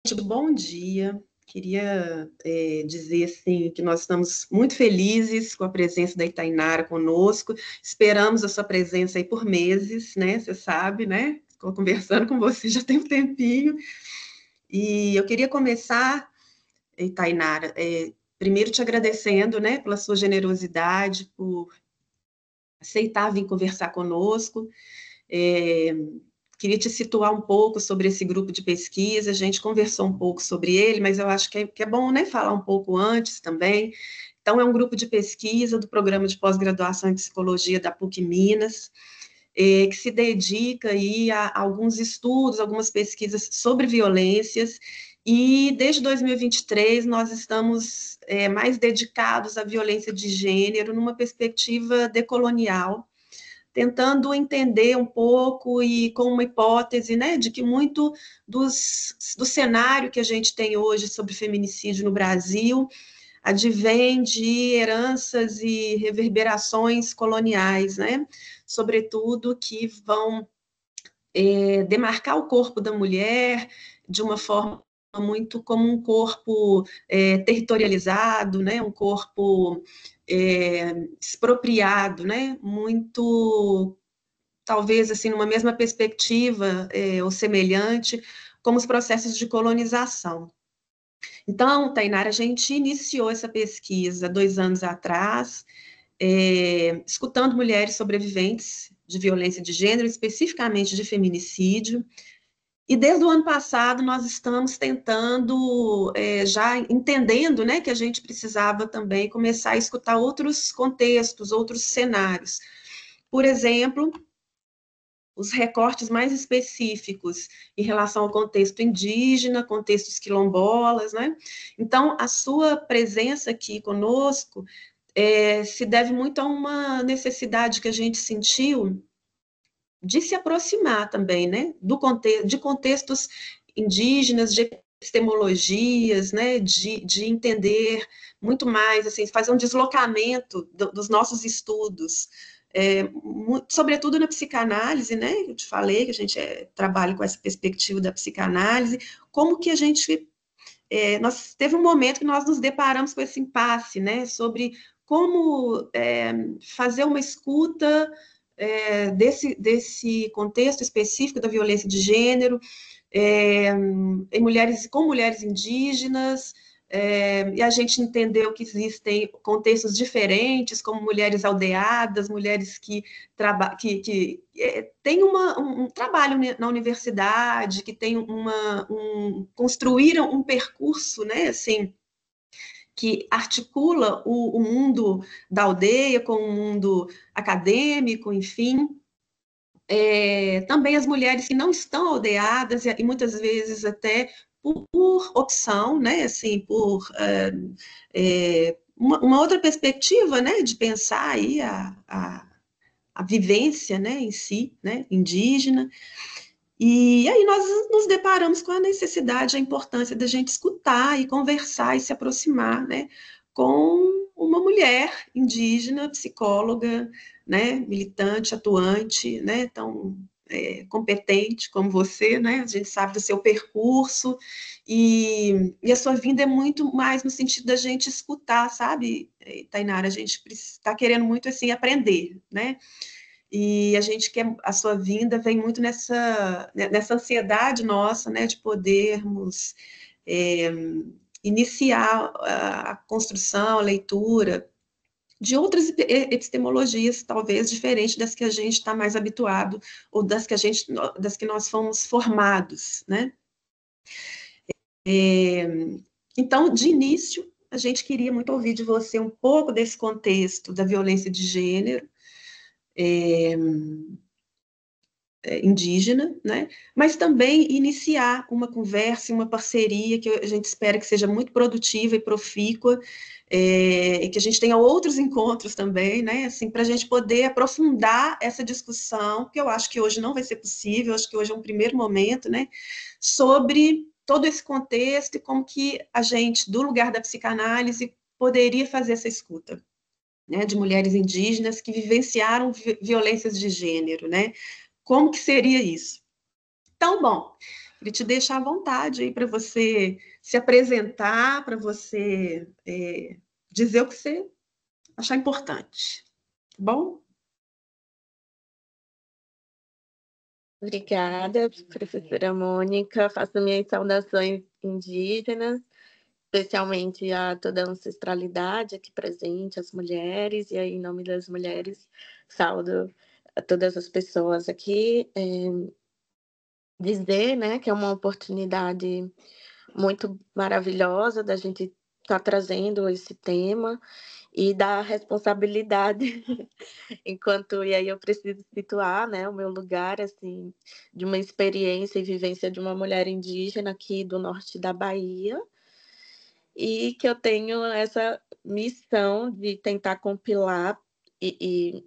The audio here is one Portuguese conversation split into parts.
Bom dia. Queria dizer assim que nós estamos muito felizes com a presença da Itainara conosco. Esperamos a sua presença aí por meses, né? Você sabe, né? Estou conversando com você já tem um tempinho. E eu queria começar, Itainara, primeiro te agradecendo, né, pela sua generosidade, por aceitar vir conversar conosco. É, Queria te situar um pouco sobre esse grupo de pesquisa. A gente conversou um pouco sobre ele, mas eu acho que é bom, né, falar um pouco antes também. Então, é um grupo de pesquisa do programa de pós-graduação em psicologia da PUC Minas, que se dedica aí a alguns estudos, algumas pesquisas sobre violências. E desde 2023 nós estamos mais dedicados à violência de gênero numa perspectiva decolonial, tentando entender um pouco e com uma hipótese, né, de que muito do cenário que a gente tem hoje sobre feminicídio no Brasil advém de heranças e reverberações coloniais, né, sobretudo que vão demarcar o corpo da mulher de uma forma muito como um corpo territorializado, né, um corpo expropriado, né, muito talvez assim numa mesma perspectiva ou semelhante, como os processos de colonização. Então, Tainara, a gente iniciou essa pesquisa 2 anos atrás, escutando mulheres sobreviventes de violência de gênero, especificamente de feminicídio. E desde o ano passado nós estamos tentando, já entendendo, né, que a gente precisava também começar a escutar outros contextos, outros cenários. Por exemplo, os recortes mais específicos em relação ao contexto indígena, contextos quilombolas, né? Então, a sua presença aqui conosco se deve muito a uma necessidade que a gente sentiu de se aproximar também, né? De contextos indígenas, de epistemologias, né? De entender muito mais, assim, fazer um deslocamento dos nossos estudos sobretudo na psicanálise, né? Eu te falei que a gente trabalha com essa perspectiva da psicanálise, como que a gente nós teve um momento que nós nos deparamos com esse impasse, né? Sobre como fazer uma escuta desse contexto específico da violência de gênero com mulheres indígenas, e a gente entendeu que existem contextos diferentes, como mulheres aldeadas, mulheres que têm um trabalho na universidade, que têm construíram um percurso, né, assim, que articula o mundo da aldeia com o mundo acadêmico, enfim. Também as mulheres que não estão aldeadas, e muitas vezes até por opção, né, assim, por uma outra perspectiva, né, de pensar aí a vivência, né, em si, né, indígena. E aí nós nos deparamos com a necessidade, a importância da gente escutar e conversar e se aproximar, né, com uma mulher indígena, psicóloga, né, militante, atuante, né, tão competente como você, né, a gente sabe do seu percurso, e a sua vinda é muito mais no sentido da gente escutar, sabe, Tainara, a gente está querendo muito, assim, aprender, né, e a gente quer, a sua vinda vem muito nessa ansiedade nossa, né, de podermos é, iniciar a construção, a leitura de outras epistemologias, talvez diferentes das que a gente está mais habituado, ou das que nós fomos formados, né? Então, de início, a gente queria muito ouvir de você um pouco desse contexto da violência de gênero, indígena, né? Mas também iniciar uma conversa, uma parceria que a gente espera que seja muito produtiva e profícua, e que a gente tenha outros encontros também, né? Assim, para a gente poder aprofundar essa discussão, que eu acho que hoje não vai ser possível, acho que hoje é um primeiro momento, né? Sobre todo esse contexto e como que a gente, do lugar da psicanálise, poderia fazer essa escuta, né? De mulheres indígenas que vivenciaram violências de gênero, né? Como que seria isso? Então, bom, Queria te deixar à vontade aí para você se apresentar, para você dizer o que você achar importante. Tá bom? Obrigada, professora Mônica. Faço minhas saudações indígenas, especialmente a toda a ancestralidade aqui presente, as mulheres, e aí, em nome das mulheres, saúdo a todas as pessoas aqui. Dizer, né, que é uma oportunidade muito maravilhosa da gente estar trazendo esse tema e da responsabilidade enquanto e aí eu preciso situar, né, o meu lugar assim de uma experiência e vivência de uma mulher indígena aqui do norte da Bahia e que eu tenho essa missão de tentar compilar e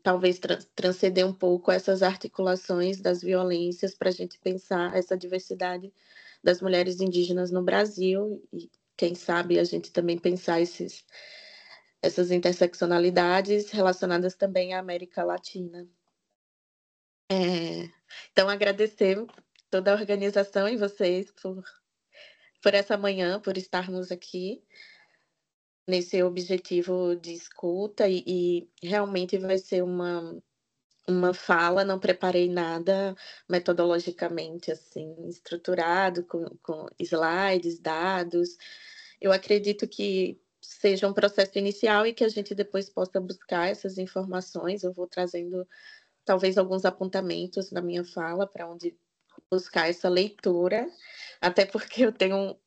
talvez transcender um pouco essas articulações das violências para a gente pensar essa diversidade das mulheres indígenas no Brasil e quem sabe a gente também pensar essas interseccionalidades relacionadas também à América Latina. Então, agradecer toda a organização e vocês por essa manhã, por estarmos aqui nesse objetivo de escuta e realmente vai ser uma fala, não preparei nada metodologicamente assim estruturado, com slides, dados. Eu acredito que seja um processo inicial e que a gente depois possa buscar essas informações. Eu vou trazendo talvez alguns apontamentos na minha fala para onde buscar essa leitura, até porque eu tenho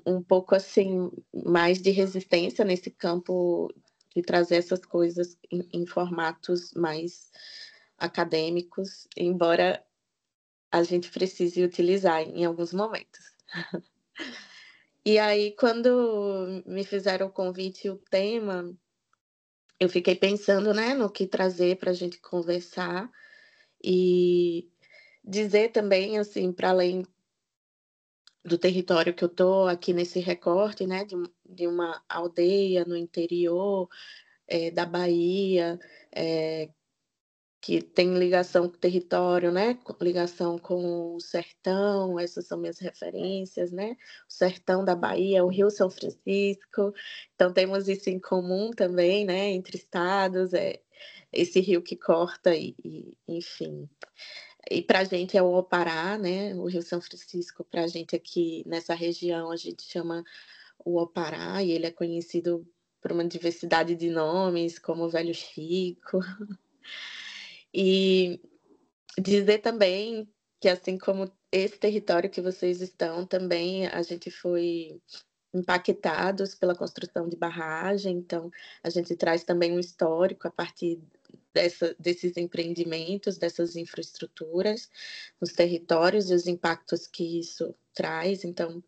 um pouco assim mais de resistência nesse campo de trazer essas coisas em formatos mais acadêmicos, embora a gente precise utilizar em alguns momentos. E aí, quando me fizeram o convite e o tema, eu fiquei pensando, né, no que trazer para a gente conversar e dizer também, assim, para além do território que eu tô aqui nesse recorte, né, de uma aldeia no interior da Bahia, que tem ligação com o território, né, ligação com o sertão, essas são minhas referências, né, o sertão da Bahia, o Rio São Francisco, então temos isso em comum também, né, entre estados, esse rio que corta enfim. E para a gente é o Opará, né? O Rio São Francisco, para a gente aqui nessa região, a gente chama o Opará, e ele é conhecido por uma diversidade de nomes, como o Velho Chico. E dizer também que, assim como esse território que vocês estão, também a gente foi impactados pela construção de barragem, então a gente traz também um histórico a partir desses empreendimentos, dessas infraestruturas nos territórios e os impactos que isso traz, então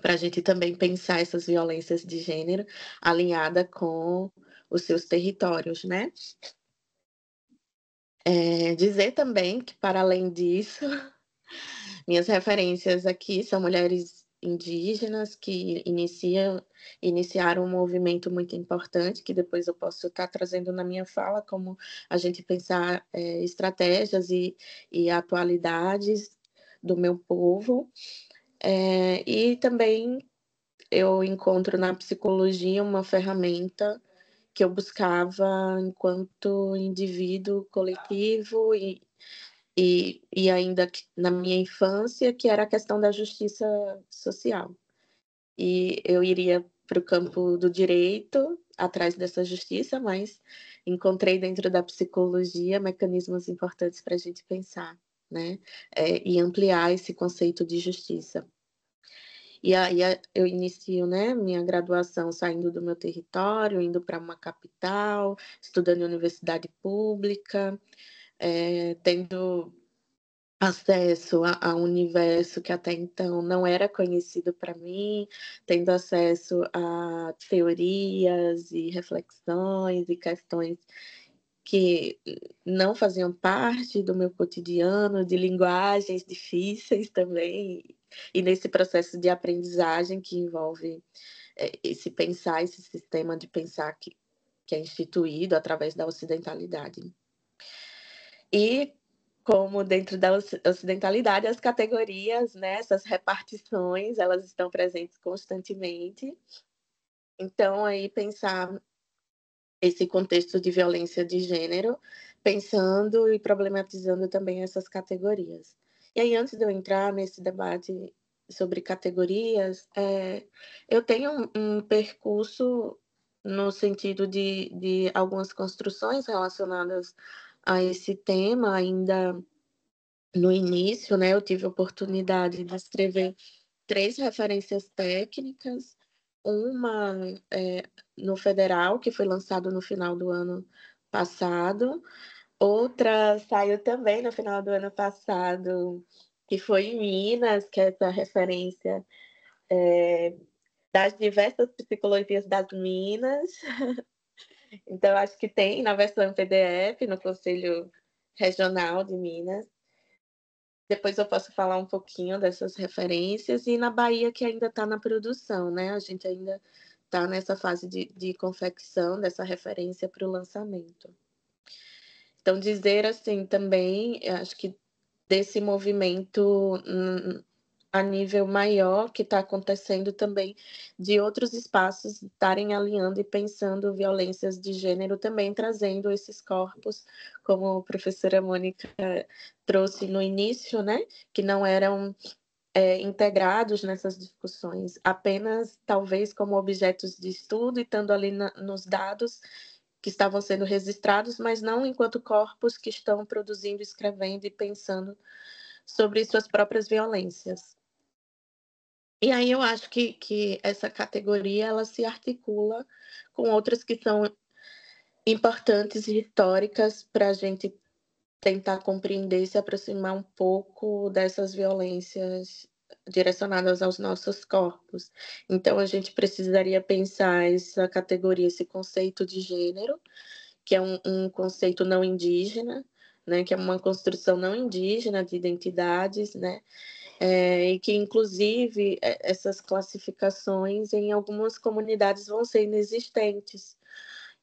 para a gente também pensar essas violências de gênero alinhada com os seus territórios, né? Dizer também que, para além disso, minhas referências aqui são mulheres indígenas que iniciaram um movimento muito importante, que depois eu posso estar trazendo na minha fala, como a gente pensar estratégias e atualidades do meu povo. E também eu encontro na psicologia uma ferramenta que eu buscava enquanto indivíduo coletivo e ainda na minha infância, que era a questão da justiça social. E eu iria para o campo do direito, atrás dessa justiça, mas encontrei dentro da psicologia mecanismos importantes para a gente pensar, né? E ampliar esse conceito de justiça. E aí eu inicio, né, minha graduação saindo do meu território, indo para uma capital, estudando em universidade pública, tendo acesso a um universo que até então não era conhecido para mim, tendo acesso a teorias e reflexões e questões que não faziam parte do meu cotidiano, de linguagens difíceis também, e nesse processo de aprendizagem que envolve esse pensar, esse sistema de pensar que é instituído através da ocidentalidade. E como dentro da ocidentalidade, as categorias, né, essas repartições, elas estão presentes constantemente. Então, aí pensar esse contexto de violência de gênero, pensando e problematizando também essas categorias. E aí, antes de eu entrar nesse debate sobre categorias, eu tenho um percurso no sentido de algumas construções relacionadas a esse tema, ainda no início, né, eu tive a oportunidade de escrever 3 referências técnicas, uma, no federal, que foi lançado no final do ano passado, outra saiu também no final do ano passado, que foi em Minas, que é essa referência, das diversas psicologias das Minas. Então acho que tem na versão PDF, no Conselho Regional de Minas. Depois eu posso falar um pouquinho dessas referências, e na Bahia que ainda está na produção, né, a gente ainda está nessa fase de confecção dessa referência para o lançamento. Então dizer, assim, também, acho que desse movimento, a nível maior que está acontecendo também, de outros espaços estarem alinhando e pensando violências de gênero, também trazendo esses corpos, como a professora Mônica trouxe no início, né, que não eram integrados nessas discussões, apenas talvez como objetos de estudo e estando ali nos dados que estavam sendo registrados, mas não enquanto corpos que estão produzindo, escrevendo e pensando sobre suas próprias violências. E aí eu acho que essa categoria ela se articula com outras que são importantes e históricas para a gente tentar compreender e se aproximar um pouco dessas violências direcionadas aos nossos corpos. Então a gente precisaria pensar essa categoria, esse conceito de gênero, que é um conceito não indígena, né, que é uma construção não indígena de identidades, né, e que inclusive essas classificações em algumas comunidades vão ser inexistentes.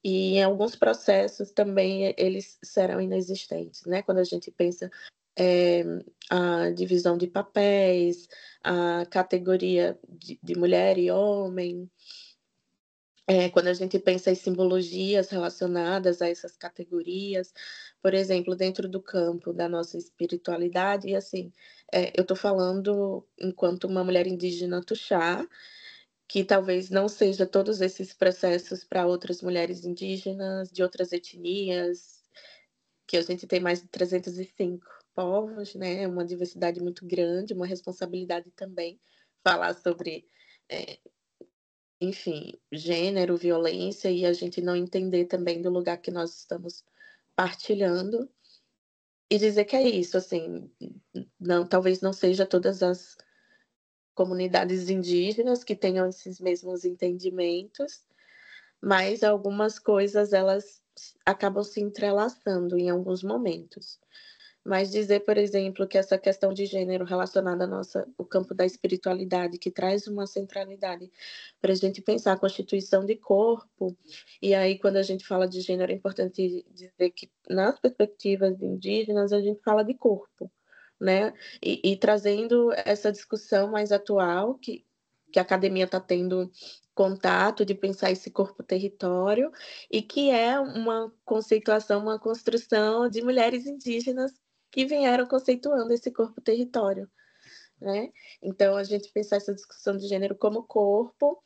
E em alguns processos também eles serão inexistentes, né? Quando a gente pensa a divisão de papéis, a categoria de mulher e homem, quando a gente pensa em simbologias relacionadas a essas categorias, por exemplo, dentro do campo da nossa espiritualidade, e assim, eu estou falando enquanto uma mulher indígena Tuxá, que talvez não seja todos esses processos para outras mulheres indígenas, de outras etnias, que a gente tem mais de 305 povos, né, uma diversidade muito grande, uma responsabilidade também falar sobre, eh, enfim, gênero, violência, e a gente não entender também do lugar que nós estamos partilhando, e dizer que é isso, assim, não, talvez não seja todas as comunidades indígenas que tenham esses mesmos entendimentos, mas algumas coisas elas acabam se entrelaçando em alguns momentos. Mas dizer, por exemplo, que essa questão de gênero relacionada à nossa o campo da espiritualidade, que traz uma centralidade para a gente pensar a constituição de corpo, e aí quando a gente fala de gênero é importante dizer que nas perspectivas indígenas a gente fala de corpo, né, e trazendo essa discussão mais atual que a academia está tendo contato de pensar esse corpo-território, e que é uma conceituação, uma construção de mulheres indígenas que vieram conceituando esse corpo-território, né. Então a gente pensar essa discussão de gênero como corpo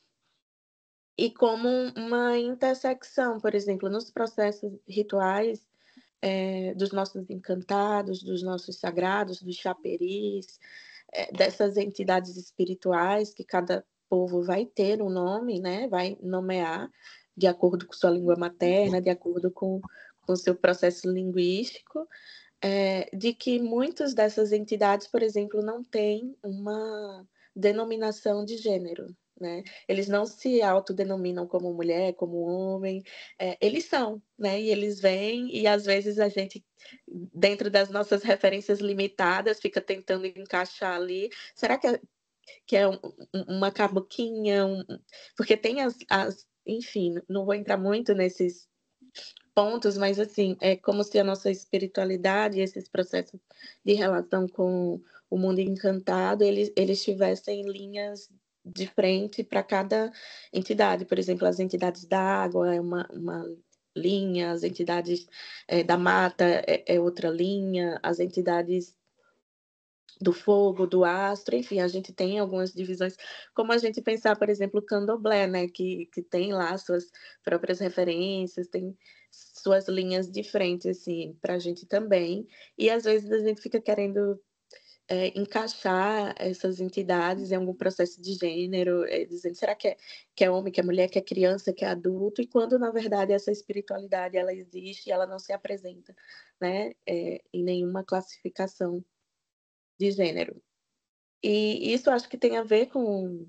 e como uma intersecção, por exemplo, nos processos rituais, dos nossos encantados, dos nossos sagrados, dos chaperis, dessas entidades espirituais que cada povo vai ter um nome, né, vai nomear de acordo com sua língua materna, de acordo com o seu processo linguístico, de que muitas dessas entidades, por exemplo, não têm uma denominação de gênero, né. Eles não se autodenominam como mulher, como homem, eles são, né, e eles vêm e às vezes a gente, dentro das nossas referências limitadas, fica tentando encaixar ali, será que é uma caboquinha, porque tem enfim, não vou entrar muito nesses pontos, mas assim, é como se a nossa espiritualidade, esses processos de relação com o mundo encantado, eles tivessem linhas de frente para cada entidade. Por exemplo, as entidades da água é uma linha, as entidades da mata é outra linha, as entidades do fogo, do astro, enfim, a gente tem algumas divisões, como a gente pensar, por exemplo, o candomblé, né, que tem lá suas próprias referências, tem suas linhas de frente, assim, para a gente também, e às vezes a gente fica querendo encaixar essas entidades em algum processo de gênero, dizendo, será que é homem, que é mulher, que é criança, que é adulto, e quando, na verdade, essa espiritualidade, ela existe e ela não se apresenta, né, em nenhuma classificação de gênero. E isso acho que tem a ver com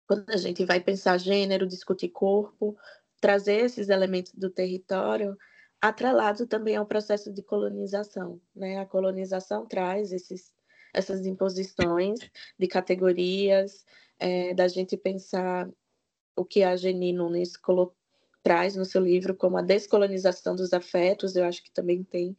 quando a gente vai pensar gênero, discutir corpo, trazer esses elementos do território, atrelado também ao processo de colonização, né? A colonização traz essas imposições de categorias, da gente pensar o que a Geni Nunes traz no seu livro como a descolonização dos afetos, eu acho que também tem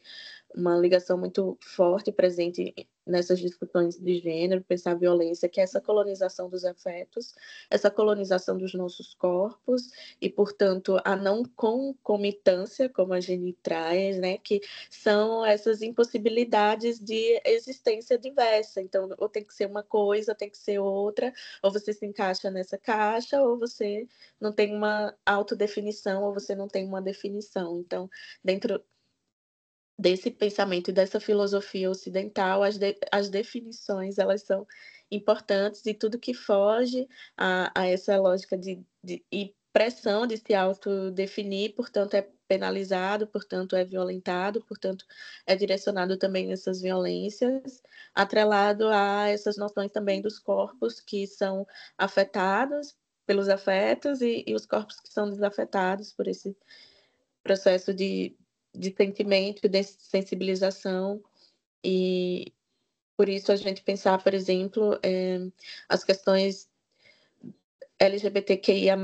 uma ligação muito forte e presente nessas discussões de gênero, pensar a violência, que é essa colonização dos afetos, essa colonização dos nossos corpos e, portanto, a não concomitância, como a Geni traz, né, que são essas impossibilidades de existência diversa. Então, ou tem que ser uma coisa, tem que ser outra, ou você se encaixa nessa caixa, ou você não tem uma autodefinição, ou você não tem uma definição. Então, dentro desse pensamento e dessa filosofia ocidental, as definições elas são importantes e tudo que foge a essa lógica e pressão de se autodefinir, portanto, é penalizado, portanto, é violentado, portanto, é direcionado também nessas violências, atrelado a essas noções também dos corpos que são afetados pelos afetos e os corpos que são desafetados por esse processo de sentimento, de sensibilização, e por isso a gente pensar, por exemplo, as questões LGBTQIA+,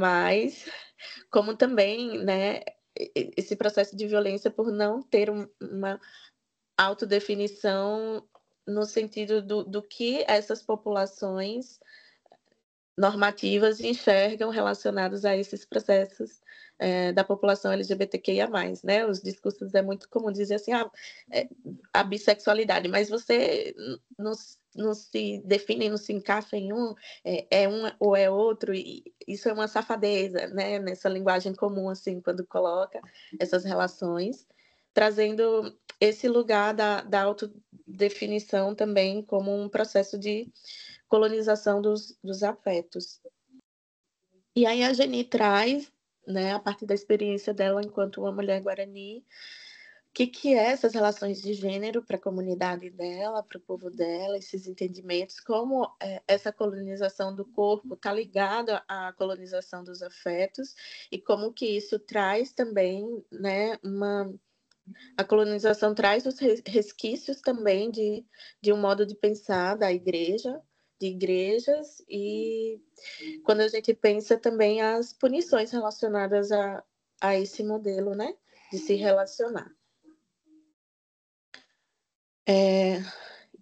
como também, né, esse processo de violência por não ter uma autodefinição no sentido do que essas populações normativas enxergam relacionados a esses processos da população LGBTQIA+, né? Os discursos é muito comum dizer assim, a bissexualidade, mas você não se define, não se encaixa em um ou é outro, e isso é uma safadeza, né? Nessa linguagem comum, assim, quando coloca essas relações, trazendo esse lugar da autodefinição também como um processo de colonização dos afetos. E aí a Geni traz, né, a partir da experiência dela enquanto uma mulher guarani, o que é essas relações de gênero para a comunidade dela, para o povo dela, esses entendimentos, como essa colonização do corpo está ligada à colonização dos afetos e como que isso traz também, né, a colonização traz os resquícios também de um modo de pensar da igreja, de igrejas, e quando a gente pensa também as punições relacionadas a esse modelo, né, de se relacionar.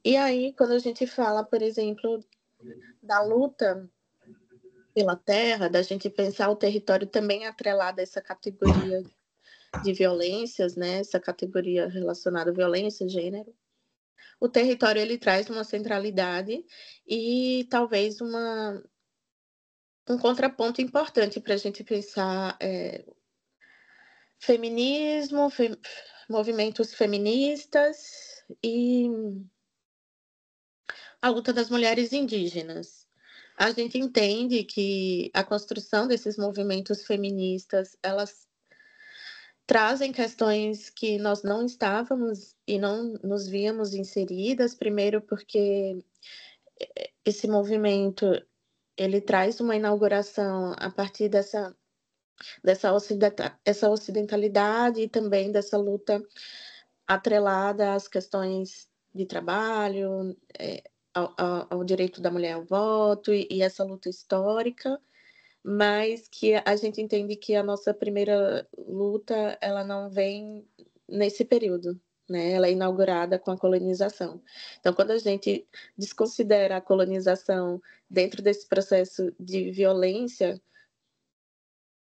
E aí, quando a gente fala, por exemplo, da luta pela terra, da gente pensar o território também atrelado a essa categoria de violências, né, essa categoria relacionada à violência, gênero, o território ele traz uma centralidade e talvez um contraponto importante para a gente pensar feminismo, movimentos feministas e a luta das mulheres indígenas. A gente entende que a construção desses movimentos feministas, elas trazem questões que nós não estávamos e não nos víamos inseridas, primeiro porque esse movimento ele traz uma inauguração a partir essa ocidentalidade e também dessa luta atrelada às questões de trabalho, ao direito da mulher ao voto e essa luta histórica, mas que a gente entende que a nossa primeira luta, ela não vem nesse período, né, ela é inaugurada com a colonização. Então, quando a gente desconsidera a colonização dentro desse processo de violência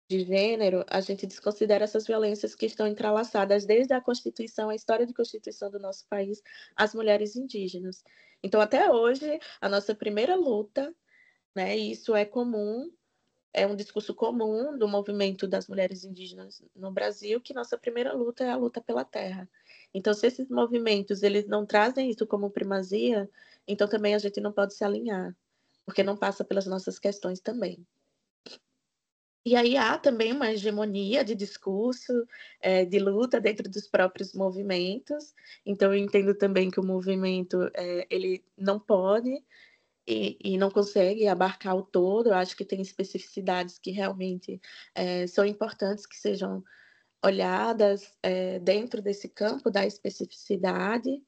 de gênero, a gente desconsidera essas violências que estão entrelaçadas desde a Constituição, a história de Constituição do nosso país, às mulheres indígenas. Então, até hoje, a nossa primeira luta, né, e isso é comum, é um discurso comum do movimento das mulheres indígenas no Brasil, que nossa primeira luta é a luta pela terra. Então, se esses movimentos eles não trazem isso como primazia, então também a gente não pode se alinhar, porque não passa pelas nossas questões também. E aí há também uma hegemonia de discurso, de luta dentro dos próprios movimentos. Então eu entendo também que o movimento, ele não pode e não consegue abarcar o todo. Eu acho que tem especificidades que realmente, são importantes que sejam olhadas, dentro desse campo da especificidade,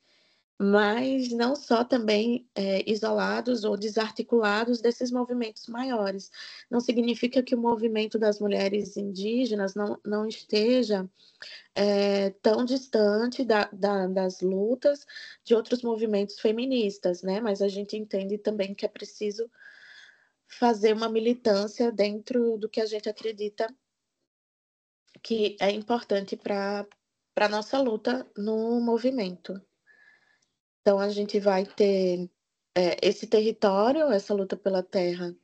mas não só também, isolados ou desarticulados desses movimentos maiores. Não significa que o movimento das mulheres indígenas não esteja, tão distante das lutas de outros movimentos feministas, né, mas a gente entende também que é preciso fazer uma militância dentro do que a gente acredita que é importante para a nossa luta no movimento. Então a gente vai ter, esse território, essa luta pela terra,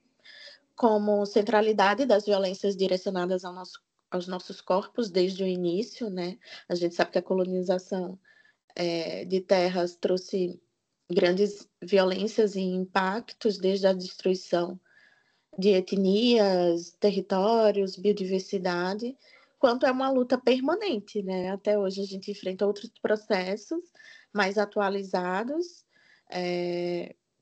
como centralidade das violências direcionadas aos nossos corpos desde o início, né. A gente sabe que a colonização, de terras trouxe grandes violências e impactos desde a destruição de etnias, territórios, biodiversidade, quanto é uma luta permanente, né. Até hoje a gente enfrenta outros processos mais atualizados,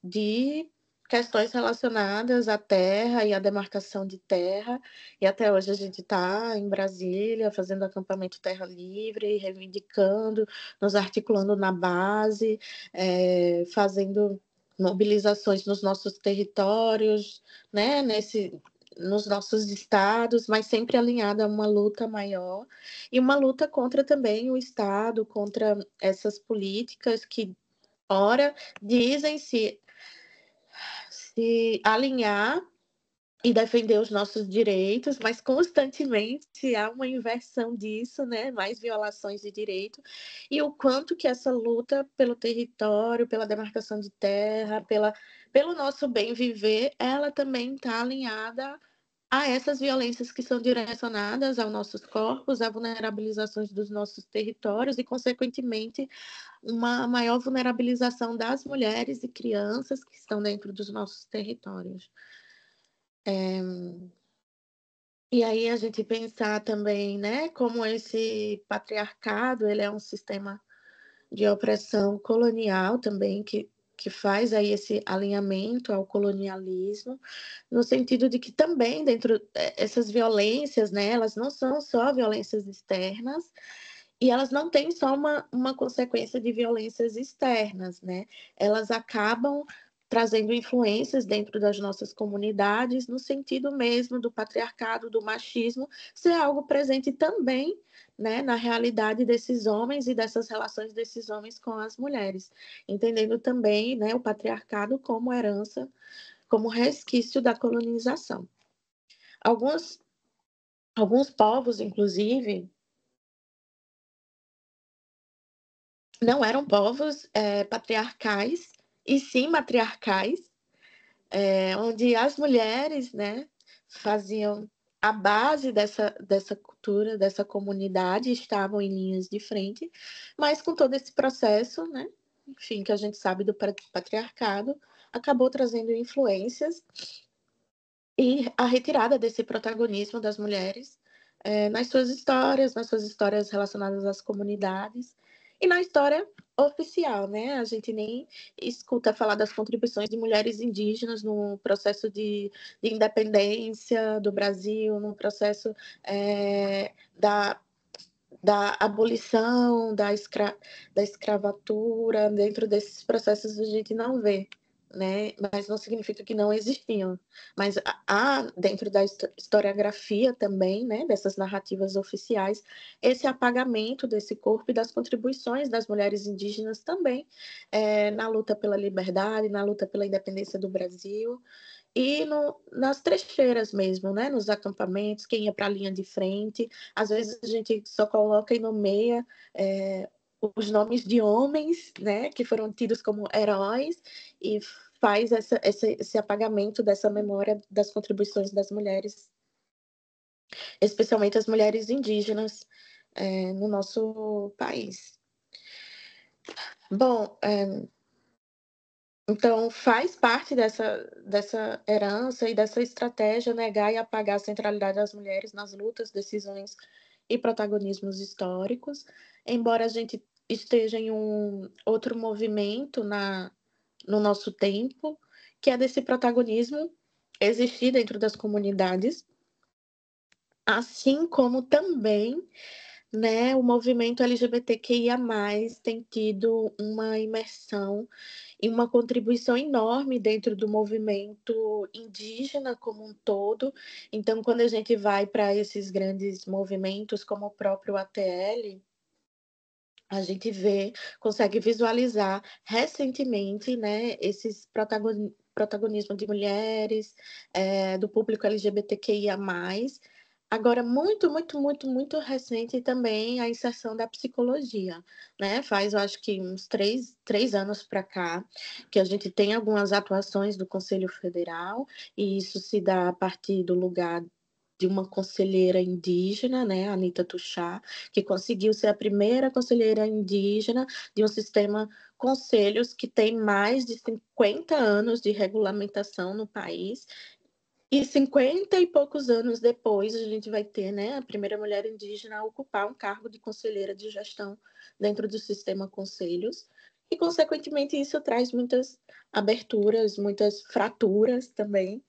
de questões relacionadas à terra e à demarcação de terra, e até hoje a gente está em Brasília fazendo acampamento terra livre, reivindicando, nos articulando na base, fazendo mobilizações nos nossos territórios, né, nos nossos estados, mas sempre alinhada a uma luta maior, e uma luta contra também o Estado, contra essas políticas que, ora, dizem se alinhar e defender os nossos direitos, mas constantemente há uma inversão disso, né, mais violações de direito, e o quanto que essa luta pelo território, pela demarcação de terra, pelo nosso bem viver, ela também está alinhada a essas violências que são direcionadas aos nossos corpos, a vulnerabilizações dos nossos territórios e, consequentemente, uma maior vulnerabilização das mulheres e crianças que estão dentro dos nossos territórios. E aí a gente pensar também, né, como esse patriarcado, ele é um sistema de opressão colonial também, que faz aí esse alinhamento ao colonialismo, no sentido de que também dentro essas violências, né, elas não são só violências externas, e elas não têm só uma consequência de violências externas, né, elas acabam trazendo influências dentro das nossas comunidades, no sentido mesmo do patriarcado, do machismo, ser algo presente também, né, na realidade desses homens e dessas relações desses homens com as mulheres, entendendo também, né, o patriarcado como herança, como resquício da colonização. Alguns, alguns povos, inclusive, não eram povos patriarcais, e sim matriarcais, onde as mulheres, né, faziam a base dessa cultura, dessa comunidade, estavam em linhas de frente, mas com todo esse processo, né, enfim, que a gente sabe do patriarcado, acabou trazendo influências e a retirada desse protagonismo das mulheres, nas suas histórias relacionadas às comunidades e na história oficial, né, a gente nem escuta falar das contribuições de mulheres indígenas no processo de independência do Brasil, no processo, da abolição da escravatura, dentro desses processos a gente não vê, né? Mas não significa que não existiam. Mas há, dentro da historiografia também, né, dessas narrativas oficiais, esse apagamento desse corpo e das contribuições das mulheres indígenas também na luta pela liberdade, na luta pela independência do Brasil e nas trincheiras mesmo, né, nos acampamentos, quem ia para a linha de frente. Às vezes a gente só coloca e nomeia os nomes de homens, né, que foram tidos como heróis, e faz esse apagamento dessa memória das contribuições das mulheres, especialmente as mulheres indígenas, no nosso país. Bom, então faz parte dessa herança e dessa estratégia negar e apagar a centralidade das mulheres nas lutas, decisões e protagonismos históricos, embora a gente esteja em um outro movimento no nosso tempo, que é desse protagonismo existir dentro das comunidades, assim como também, né, o movimento LGBTQIA+, tem tido uma imersão e uma contribuição enorme dentro do movimento indígena como um todo. Então, quando a gente vai para esses grandes movimentos, como o próprio ATL, a gente consegue visualizar recentemente, né, esses protagonismo de mulheres, do público LGBTQIA+. Agora, muito, muito, muito, muito recente também a inserção da psicologia, né? Faz, eu acho que uns três anos para cá, que a gente tem algumas atuações do Conselho Federal, e isso se dá a partir do lugar de uma conselheira indígena, né, Anita Tuxá, que conseguiu ser a primeira conselheira indígena de um sistema conselhos que tem mais de 50 anos de regulamentação no país. E 50 e poucos anos depois, a gente vai ter, né, a primeira mulher indígena a ocupar um cargo de conselheira de gestão dentro do sistema conselhos. E, consequentemente, isso traz muitas aberturas, muitas fraturas também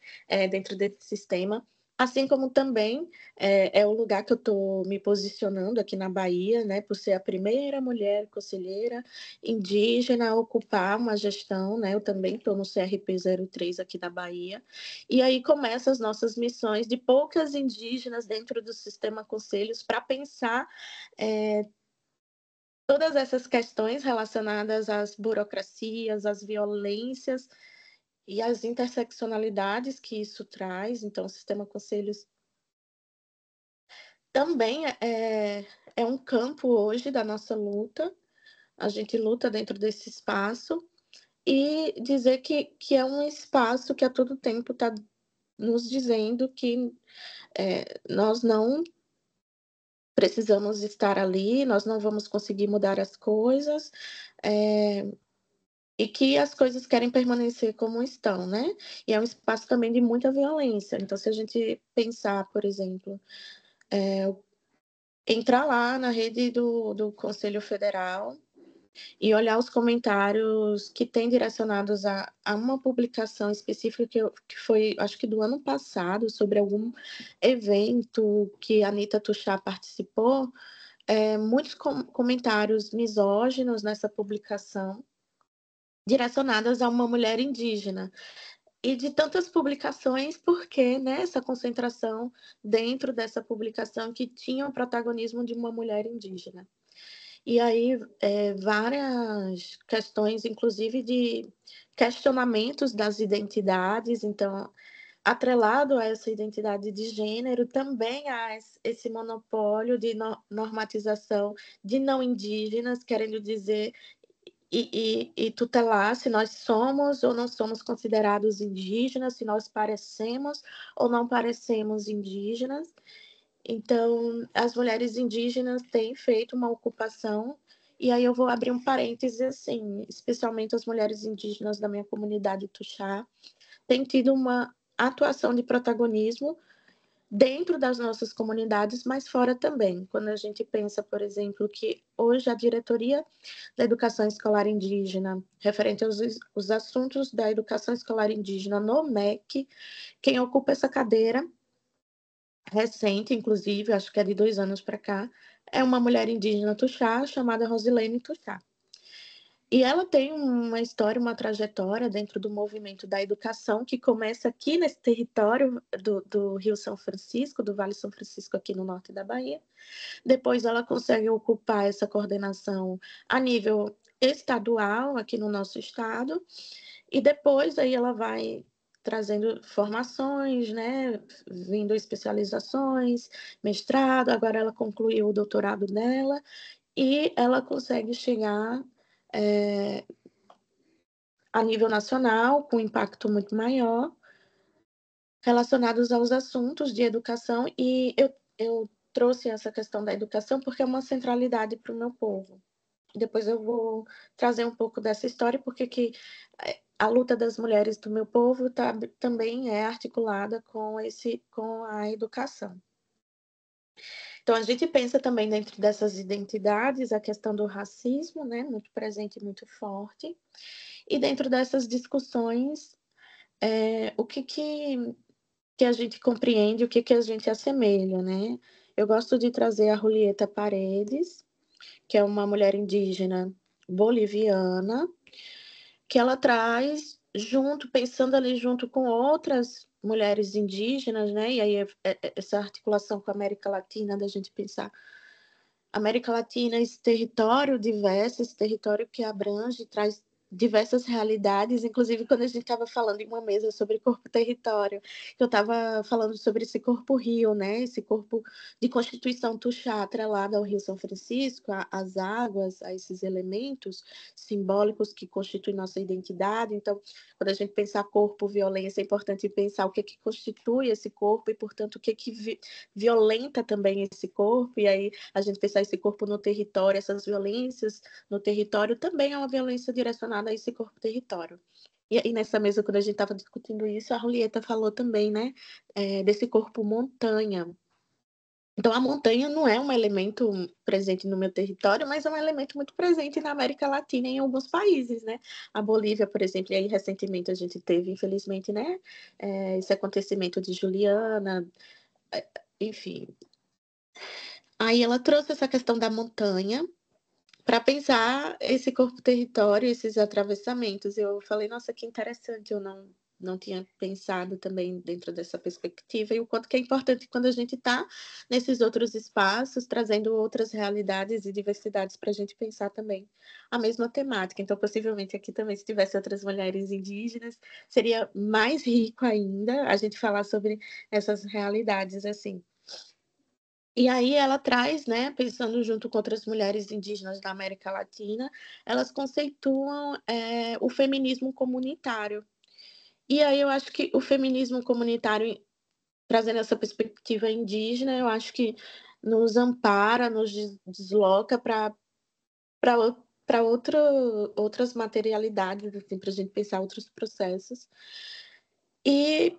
dentro desse sistema. Assim como também é o lugar que eu estou me posicionando aqui na Bahia, né, por ser a primeira mulher conselheira indígena a ocupar uma gestão, né, eu também estou no CRP 03 aqui da Bahia, e aí começam as nossas missões de poucas indígenas dentro do sistema conselhos para pensar todas essas questões relacionadas às burocracias, às violências e às interseccionalidades que isso traz. Então, o sistema conselhos também é um campo hoje da nossa luta. A gente luta dentro desse espaço e dizer que é um espaço que a todo tempo está nos dizendo que nós não precisamos estar ali, nós não vamos conseguir mudar as coisas, e que as coisas querem permanecer como estão, né? E é um espaço também de muita violência. Então, se a gente pensar, por exemplo, entrar lá na rede do Conselho Federal e olhar os comentários que tem direcionados a uma publicação específica que foi, acho que do ano passado, sobre algum evento que a Anita Tuxá participou, muitos comentários misóginos nessa publicação, direcionadas a uma mulher indígena. E de tantas publicações, por que, né, essa concentração dentro dessa publicação que tinha o protagonismo de uma mulher indígena? E aí, várias questões, inclusive de questionamentos das identidades. Então, atrelado a essa identidade de gênero, também há esse monopólio de normatização de não indígenas, querendo dizer e tutelar se nós somos ou não somos considerados indígenas, se nós parecemos ou não parecemos indígenas. Então, as mulheres indígenas têm feito uma ocupação, e aí eu vou abrir um parêntese assim, especialmente as mulheres indígenas da minha comunidade Tuxá, têm tido uma atuação de protagonismo dentro das nossas comunidades, mas fora também. Quando a gente pensa, por exemplo, que hoje a diretoria da educação escolar indígena, referente aos os assuntos da educação escolar indígena no MEC, quem ocupa essa cadeira recente, inclusive, acho que é de 2 anos para cá, é uma mulher indígena Tuxá, chamada Rosilene Tuxá. E ela tem uma história, uma trajetória dentro do movimento da educação que começa aqui nesse território do Rio São Francisco, do Vale São Francisco, aqui no norte da Bahia. Depois ela consegue ocupar essa coordenação a nível estadual, aqui no nosso estado, e depois aí ela vai trazendo formações, né, vindo especializações, mestrado, agora ela concluiu o doutorado dela, e ela consegue chegar a nível nacional, com impacto muito maior, relacionados aos assuntos de educação, e eu trouxe essa questão da educação porque é uma centralidade para o meu povo. Depois eu vou trazer um pouco dessa história, porque a luta das mulheres do meu povo também é articulada com a educação. Então, a gente pensa também dentro dessas identidades a questão do racismo, né, muito presente e muito forte, e dentro dessas discussões, o que a gente compreende, o que a gente assemelha, né? Eu gosto de trazer a Julieta Paredes, que é uma mulher indígena boliviana, que ela traz pensando ali junto com outras mulheres indígenas, né? E aí essa articulação com a América Latina, da gente pensar América Latina, esse território diverso, esse território que abrange, traz diversas realidades, inclusive quando a gente estava falando em uma mesa sobre corpo-território, eu estava falando sobre esse corpo-rio, né? Esse corpo de constituição tuxá atrelado ao Rio São Francisco, às águas, a esses elementos simbólicos que constituem nossa identidade. Então, quando a gente pensar corpo, violência, é importante pensar o que constitui esse corpo e, portanto, o que violenta também esse corpo, e aí a gente pensar esse corpo no território, essas violências no território também é uma violência direcionada a esse corpo-território. E aí, nessa mesa, quando a gente estava discutindo isso, a Julieta falou também, né, desse corpo montanha. Então, a montanha não é um elemento presente no meu território, mas é um elemento muito presente na América Latina em alguns países, né? A Bolívia, por exemplo, e aí recentemente a gente teve, infelizmente, né, esse acontecimento de Juliana, enfim. Aí ela trouxe essa questão da montanha, para pensar esse corpo-território, esses atravessamentos. Eu falei: "Nossa, que interessante, eu não tinha pensado também dentro dessa perspectiva", e o quanto que é importante quando a gente está nesses outros espaços, trazendo outras realidades e diversidades para a gente pensar também a mesma temática. Então, possivelmente, aqui também, se tivesse outras mulheres indígenas, seria mais rico ainda a gente falar sobre essas realidades, assim. E aí ela traz, né, pensando junto com outras mulheres indígenas da América Latina, elas conceituam, o feminismo comunitário. E aí eu acho que o feminismo comunitário, trazendo essa perspectiva indígena, eu acho que nos ampara, nos desloca para outras materialidades, assim, para a gente pensar outros processos. E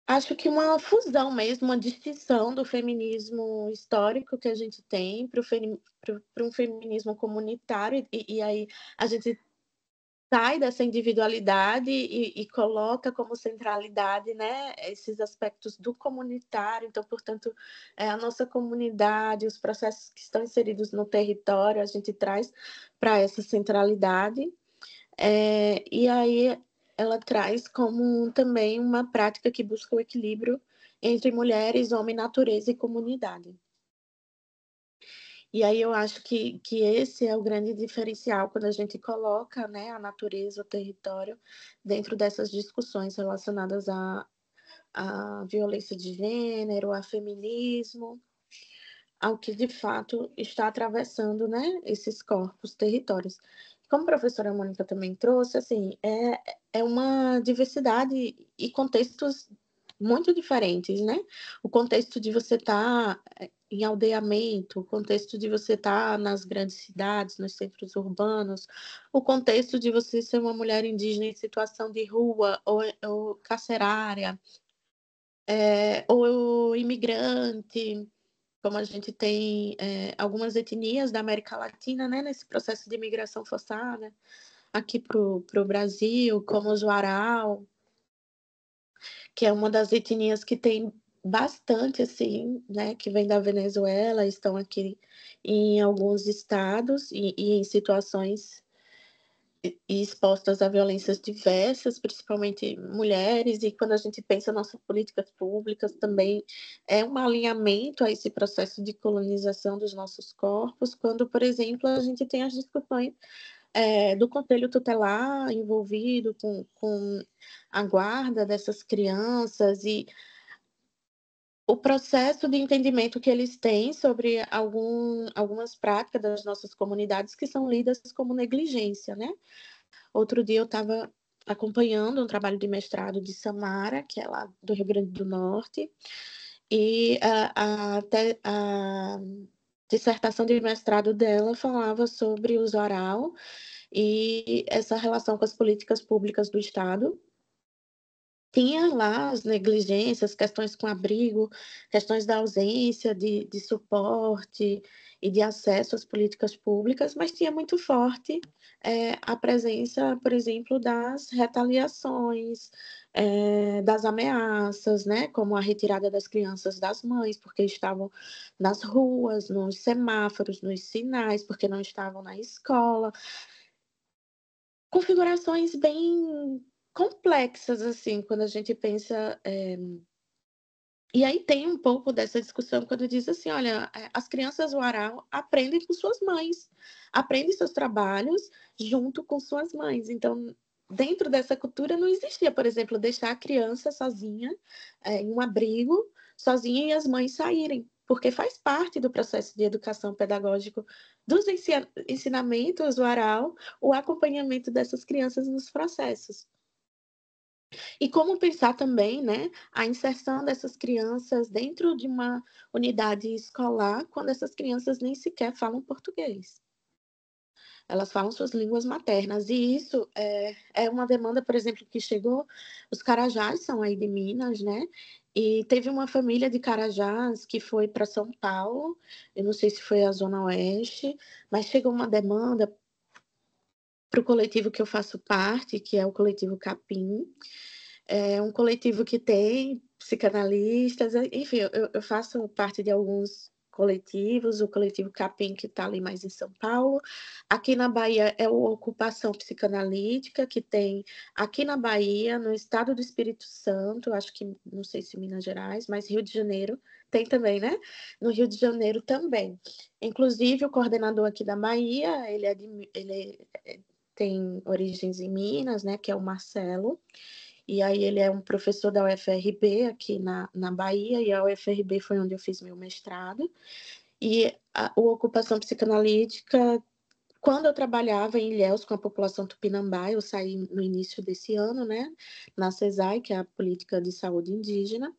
acho que uma fusão mesmo, uma distinção do feminismo histórico que a gente tem para um feminismo comunitário, e aí a gente sai dessa individualidade e coloca como centralidade, né, esses aspectos do comunitário. Então, portanto, a nossa comunidade, os processos que estão inseridos no território, a gente traz para essa centralidade. E aí ela traz como também uma prática que busca o equilíbrio entre mulheres, homem, natureza e comunidade. E aí eu acho que esse é o grande diferencial quando a gente coloca, né, a natureza, o território, dentro dessas discussões relacionadas à violência de gênero, a feminismo, ao que de fato está atravessando, né, esses corpos, territórios. Como a professora Mônica também trouxe, assim, é uma diversidade e contextos muito diferentes, né? O contexto de você estar em aldeamento, o contexto de você estar nas grandes cidades, nos centros urbanos, o contexto de você ser uma mulher indígena em situação de rua ou carcerária, ou imigrante, como a gente tem algumas etnias da América Latina, né, nesse processo de imigração forçada aqui para o Brasil, como os Warau, que é uma das etnias que tem bastante, assim, né, que vem da Venezuela, estão aqui em alguns estados e em situações e expostas a violências diversas, principalmente mulheres, e quando a gente pensa nossas políticas públicas também é um alinhamento a esse processo de colonização dos nossos corpos, quando, por exemplo, a gente tem as discussões do conselho tutelar envolvido com a guarda dessas crianças e o processo de entendimento que eles têm sobre algumas práticas das nossas comunidades que são lidas como negligência, né? Outro dia eu estava acompanhando um trabalho de mestrado de Samara, que é lá do Rio Grande do Norte, e a dissertação de mestrado dela falava sobre o uso oral e essa relação com as políticas públicas do Estado. Tinha lá as negligências, questões com abrigo, questões da ausência de suporte e de acesso às políticas públicas, mas tinha muito forte a presença, por exemplo, das retaliações, das ameaças, né, como a retirada das crianças das mães, porque estavam nas ruas, nos semáforos, nos sinais, porque não estavam na escola. Configurações bem complexas, assim, quando a gente pensa, e aí tem um pouco dessa discussão quando diz assim: "Olha, as crianças do Aral aprendem com suas mães, aprendem seus trabalhos junto com suas mães". Então, dentro dessa cultura não existia, por exemplo, deixar a criança sozinha, em um abrigo, sozinha e as mães saírem, porque faz parte do processo de educação pedagógico dos ensinamentos do Aral, o acompanhamento dessas crianças nos processos. E como pensar também, né, a inserção dessas crianças dentro de uma unidade escolar, quando essas crianças nem sequer falam português. Elas falam suas línguas maternas, e isso é uma demanda, por exemplo, que chegou. Os Carajás são aí de Minas, né, e teve uma família de Carajás que foi para São Paulo, eu não sei se foi a zona oeste, mas chegou uma demanda para o coletivo que eu faço parte, que é o coletivo Capim. É um coletivo que tem psicanalistas, enfim, eu faço parte de alguns coletivos, o coletivo Capim, que está ali mais em São Paulo. Aqui na Bahia é o Ocupação Psicanalítica, que tem aqui na Bahia, no estado do Espírito Santo, acho que, não sei se Minas Gerais, mas Rio de Janeiro tem também, né? No Rio de Janeiro também. Inclusive, o coordenador aqui da Bahia, tem origens em Minas, né, que é o Marcelo, e aí ele é um professor da UFRB aqui na Bahia, e a UFRB foi onde eu fiz meu mestrado. E o Ocupação Psicanalítica, quando eu trabalhava em Ilhéus com a população tupinambá, eu saí no início desse ano, né, na CESAI, que é a Política de Saúde Indígena,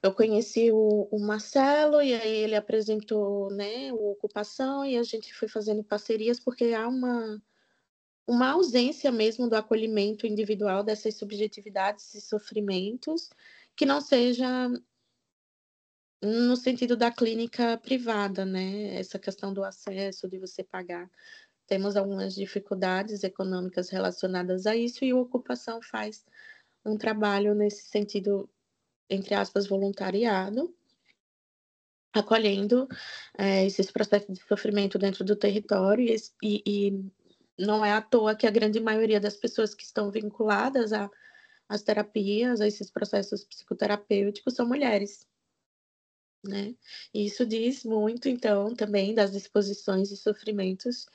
eu conheci o Marcelo, e aí ele apresentou, né, o Ocupação, e a gente foi fazendo parcerias, porque há uma ausência mesmo do acolhimento individual dessas subjetividades e sofrimentos, que não seja no sentido da clínica privada, né, essa questão do acesso, de você pagar. Temos algumas dificuldades econômicas relacionadas a isso, e a ocupação faz um trabalho nesse sentido, entre aspas, voluntariado, acolhendo, esses processos de sofrimento dentro do território, e não é à toa que a grande maioria das pessoas que estão vinculadas às terapias, a esses processos psicoterapêuticos, são mulheres, né. E isso diz muito, então, também das disposições e sofrimentos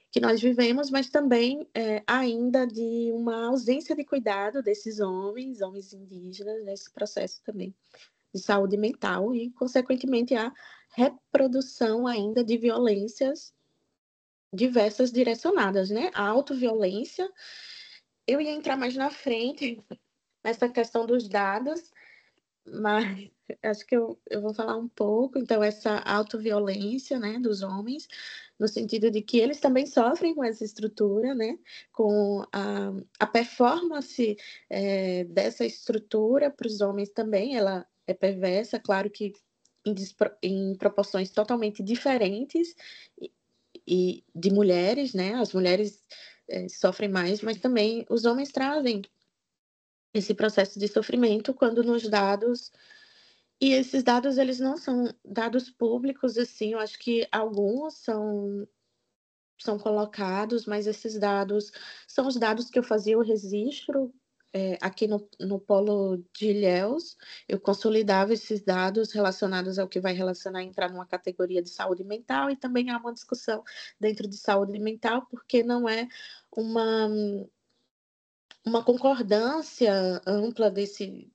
que nós vivemos, mas também, ainda de uma ausência de cuidado desses homens indígenas, nesse processo também de saúde mental e, consequentemente, a reprodução ainda de violências diversas direcionadas, né. A autoviolência, eu ia entrar mais na frente nessa questão dos dados, mas acho que eu vou falar um pouco. Então, essa autoviolência, né, dos homens, no sentido de que eles também sofrem com essa estrutura, né, com a performance, dessa estrutura para os homens também, ela é perversa, claro que em proporções totalmente diferentes, e de mulheres, né, as mulheres, sofrem mais, mas também os homens trazem esse processo de sofrimento quando nos dados, e esses dados eles não são dados públicos, assim, eu acho que alguns são são colocados, mas esses dados são os dados que eu fazia o registro aqui no polo de Ilhéus. Eu consolidava esses dados relacionados ao que vai relacionar entrar numa categoria de saúde mental, e também há uma discussão dentro de saúde mental, porque não é uma concordância ampla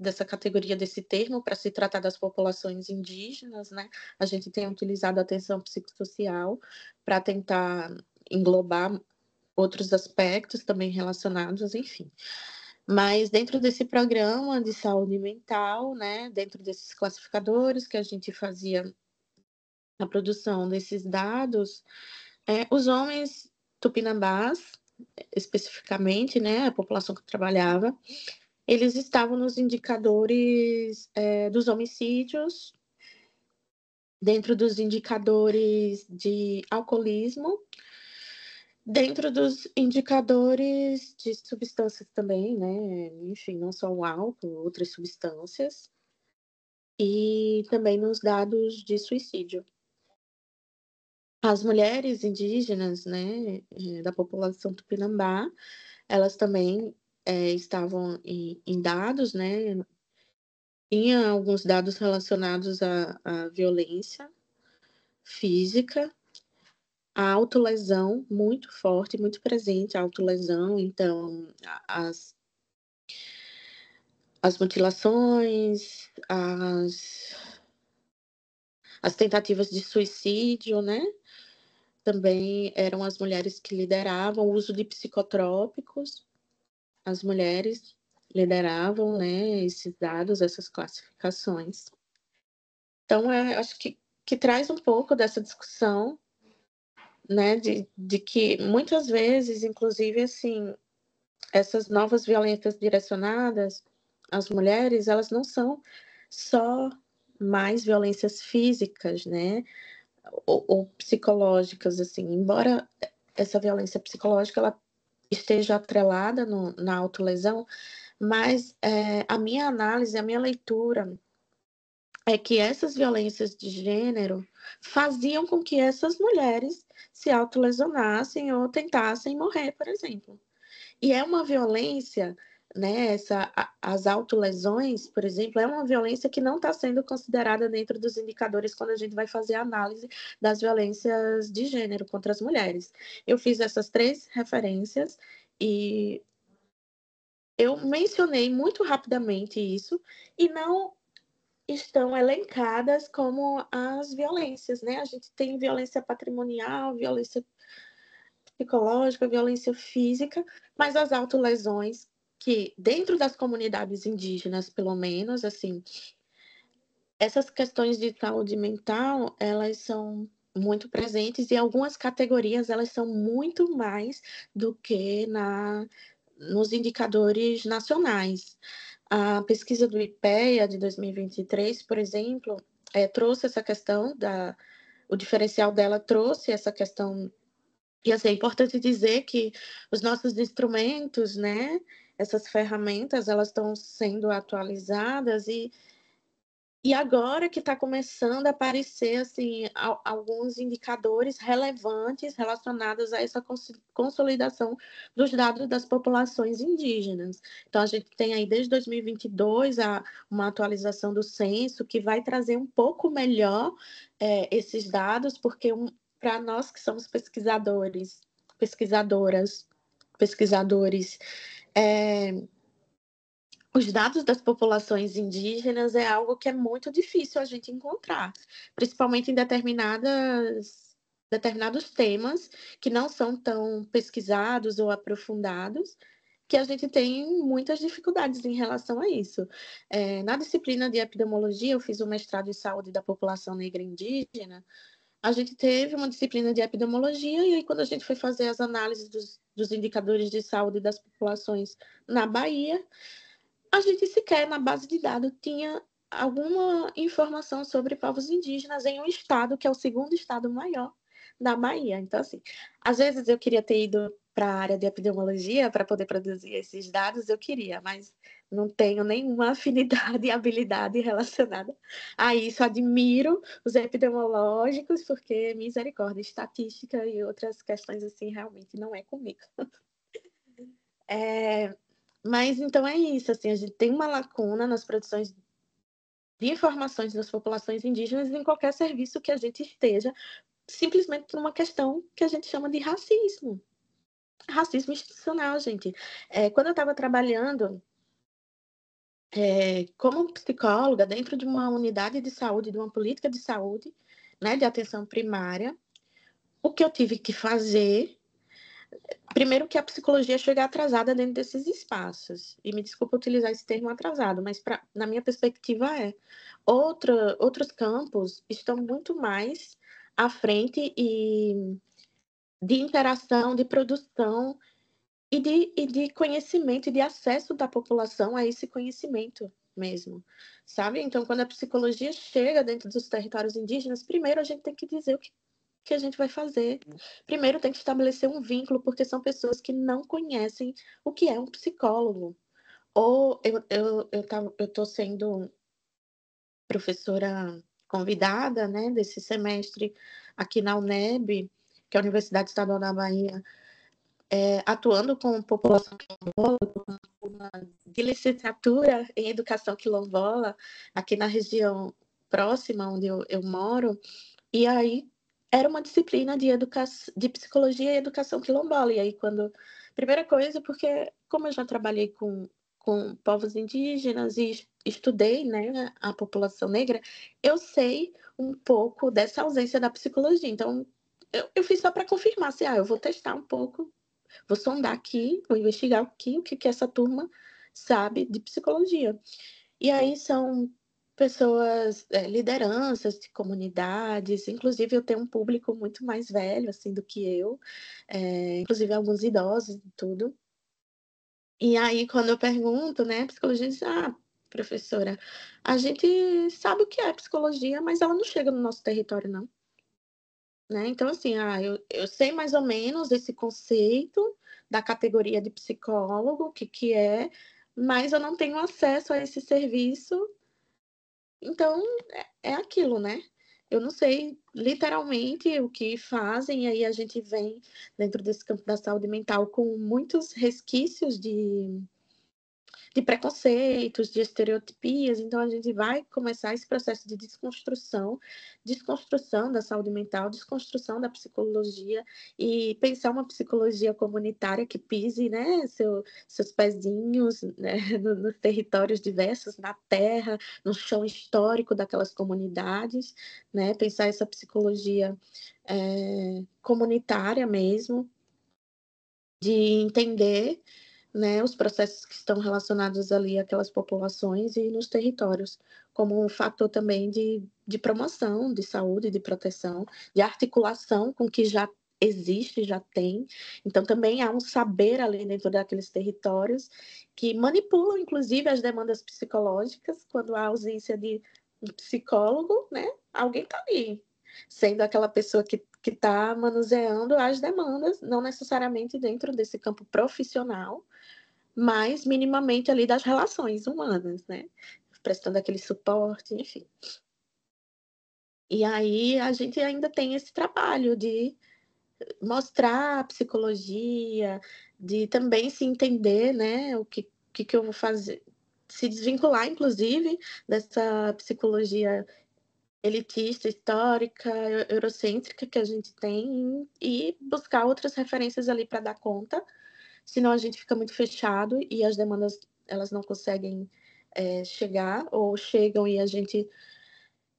dessa categoria, desse termo, para se tratar das populações indígenas, né? A gente tem utilizado a atenção psicossocial para tentar englobar outros aspectos também relacionados, enfim. Mas dentro desse programa de saúde mental, né, dentro desses classificadores que a gente fazia a produção desses dados, os homens tupinambás, especificamente, né, a população que eu trabalhava, eles estavam nos indicadores dos homicídios, dentro dos indicadores de alcoolismo, dentro dos indicadores de substâncias também, né? Enfim, não só o álcool, outras substâncias, e também nos dados de suicídio. As mulheres indígenas, né, da população tupinambá, elas também estavam em dados, né? Tinha alguns dados relacionados à violência física, a autolesão muito forte, muito presente, a autolesão. Então, as mutilações, as tentativas de suicídio, né? Também eram as mulheres que lideravam o uso de psicotrópicos. As mulheres lideravam, né, esses dados, essas classificações. Então, acho que traz um pouco dessa discussão, né, de que muitas vezes, inclusive, assim, essas novas violências direcionadas às mulheres, elas não são só mais violências físicas, né, ou psicológicas, assim, embora essa violência psicológica ela esteja atrelada na autolesão, mas a minha análise, a minha leitura é que essas violências de gênero faziam com que essas mulheres se autolesionassem ou tentassem morrer, por exemplo. E é uma violência, né, as autolesões, por exemplo, é uma violência que não está sendo considerada dentro dos indicadores quando a gente vai fazer a análise das violências de gênero contra as mulheres. Eu fiz essas 3 referências e eu mencionei muito rapidamente isso, e não estão elencadas como as violências, né? A gente tem violência patrimonial, violência psicológica, violência física, mas as autolesões, que dentro das comunidades indígenas, pelo menos, assim, essas questões de saúde mental, elas são muito presentes, e algumas categorias elas são muito mais do que nos indicadores nacionais. A pesquisa do IPEA de 2023, por exemplo, trouxe essa questão o diferencial dela trouxe essa questão. E assim, é importante dizer que os nossos instrumentos, né, essas ferramentas, elas estão sendo atualizadas, e agora que está começando a aparecer assim, alguns indicadores relevantes relacionados a essa consolidação dos dados das populações indígenas. Então, a gente tem aí desde 2022 uma atualização do censo que vai trazer um pouco melhor esses dados, porque para nós que somos pesquisadores, os dados das populações indígenas é algo que é muito difícil a gente encontrar, principalmente em determinados temas que não são tão pesquisados ou aprofundados, que a gente tem muitas dificuldades em relação a isso. Na disciplina de epidemiologia, eu fiz o mestrado em saúde da população negra indígena. A gente teve uma disciplina de epidemiologia, e aí quando a gente foi fazer as análises dos indicadores de saúde das populações na Bahia, a gente sequer na base de dados tinha alguma informação sobre povos indígenas em um estado que é o segundo estado maior da Bahia. Então, assim, às vezes eu queria ter ido para a área de epidemiologia para poder produzir esses dados, eu queria, mas Não tenho nenhuma afinidade e habilidade relacionada a isso. Admiro os epidemiológicos, porque misericórdia, estatística e outras questões assim realmente não é comigo. Mas então é isso, assim, a gente tem uma lacuna nas produções de informações das populações indígenas em qualquer serviço que a gente esteja, simplesmente por uma questão que a gente chama de racismo. Racismo institucional, gente. Quando eu estava trabalhando como psicóloga dentro de uma unidade de saúde, de uma política de saúde, né, de atenção primária, o que eu tive que fazer, primeiro que a psicologia chega atrasada dentro desses espaços, e me desculpa utilizar esse termo atrasado, mas na minha perspectiva outros campos estão muito mais à frente e de interação, de produção e de conhecimento e de acesso da população a esse conhecimento mesmo, sabe? Então, quando a psicologia chega dentro dos territórios indígenas, primeiro a gente tem que dizer o que a gente vai fazer. Primeiro tem que estabelecer um vínculo, porque são pessoas que não conhecem o que é um psicólogo. Ou eu tô sendo professora convidada, né, desse semestre aqui na UNEB, que é a Universidade Estadual da Bahia, atuando com população quilombola, uma de licenciatura em educação quilombola, aqui na região próxima onde eu moro, e aí era uma disciplina de psicologia e educação quilombola, e aí primeira coisa, porque como eu já trabalhei com povos indígenas e estudei, né, a população negra, eu sei um pouco dessa ausência da psicologia, então eu fiz só para confirmar, se eu vou testar um pouco, vou sondar aqui, vou investigar aqui o que essa turma sabe de psicologia. E aí são pessoas, lideranças de comunidades, inclusive eu tenho um público muito mais velho assim do que eu, inclusive alguns idosos e tudo. E aí quando eu pergunto, né, a psicologia diz, professora, a gente sabe o que é psicologia, mas ela não chega no nosso território, não. Né? Então, assim, eu sei mais ou menos esse conceito da categoria de psicólogo, o que é, mas eu não tenho acesso a esse serviço, então é aquilo, né? Eu não sei literalmente o que fazem, e aí a gente vem dentro desse campo da saúde mental com muitos resquícios de preconceitos, de estereotipias, então a gente vai começar esse processo de desconstrução da saúde mental, desconstrução da psicologia e pensar uma psicologia comunitária que pise, né, seus pezinhos, né, nos territórios diversos, na terra, no chão histórico daquelas comunidades, né, pensar essa psicologia comunitária mesmo, de entender, né, os processos que estão relacionados ali àquelas populações e nos territórios, como um fator também de promoção de saúde, de proteção, de articulação com o que já existe, já tem. Então, também há um saber ali dentro daqueles territórios que manipulam, inclusive, as demandas psicológicas, quando há ausência de um psicólogo, né, alguém está ali, sendo aquela pessoa que está manuseando as demandas, não necessariamente dentro desse campo profissional, mas minimamente ali das relações humanas, né? Prestando aquele suporte, enfim. E aí a gente ainda tem esse trabalho de mostrar a psicologia, de também se entender, né? O que eu vou fazer, se desvincular, inclusive, dessa psicologia elitista, histórica, eurocêntrica que a gente tem e buscar outras referências ali para dar conta, senão a gente fica muito fechado e as demandas elas não conseguem chegar ou chegam e a gente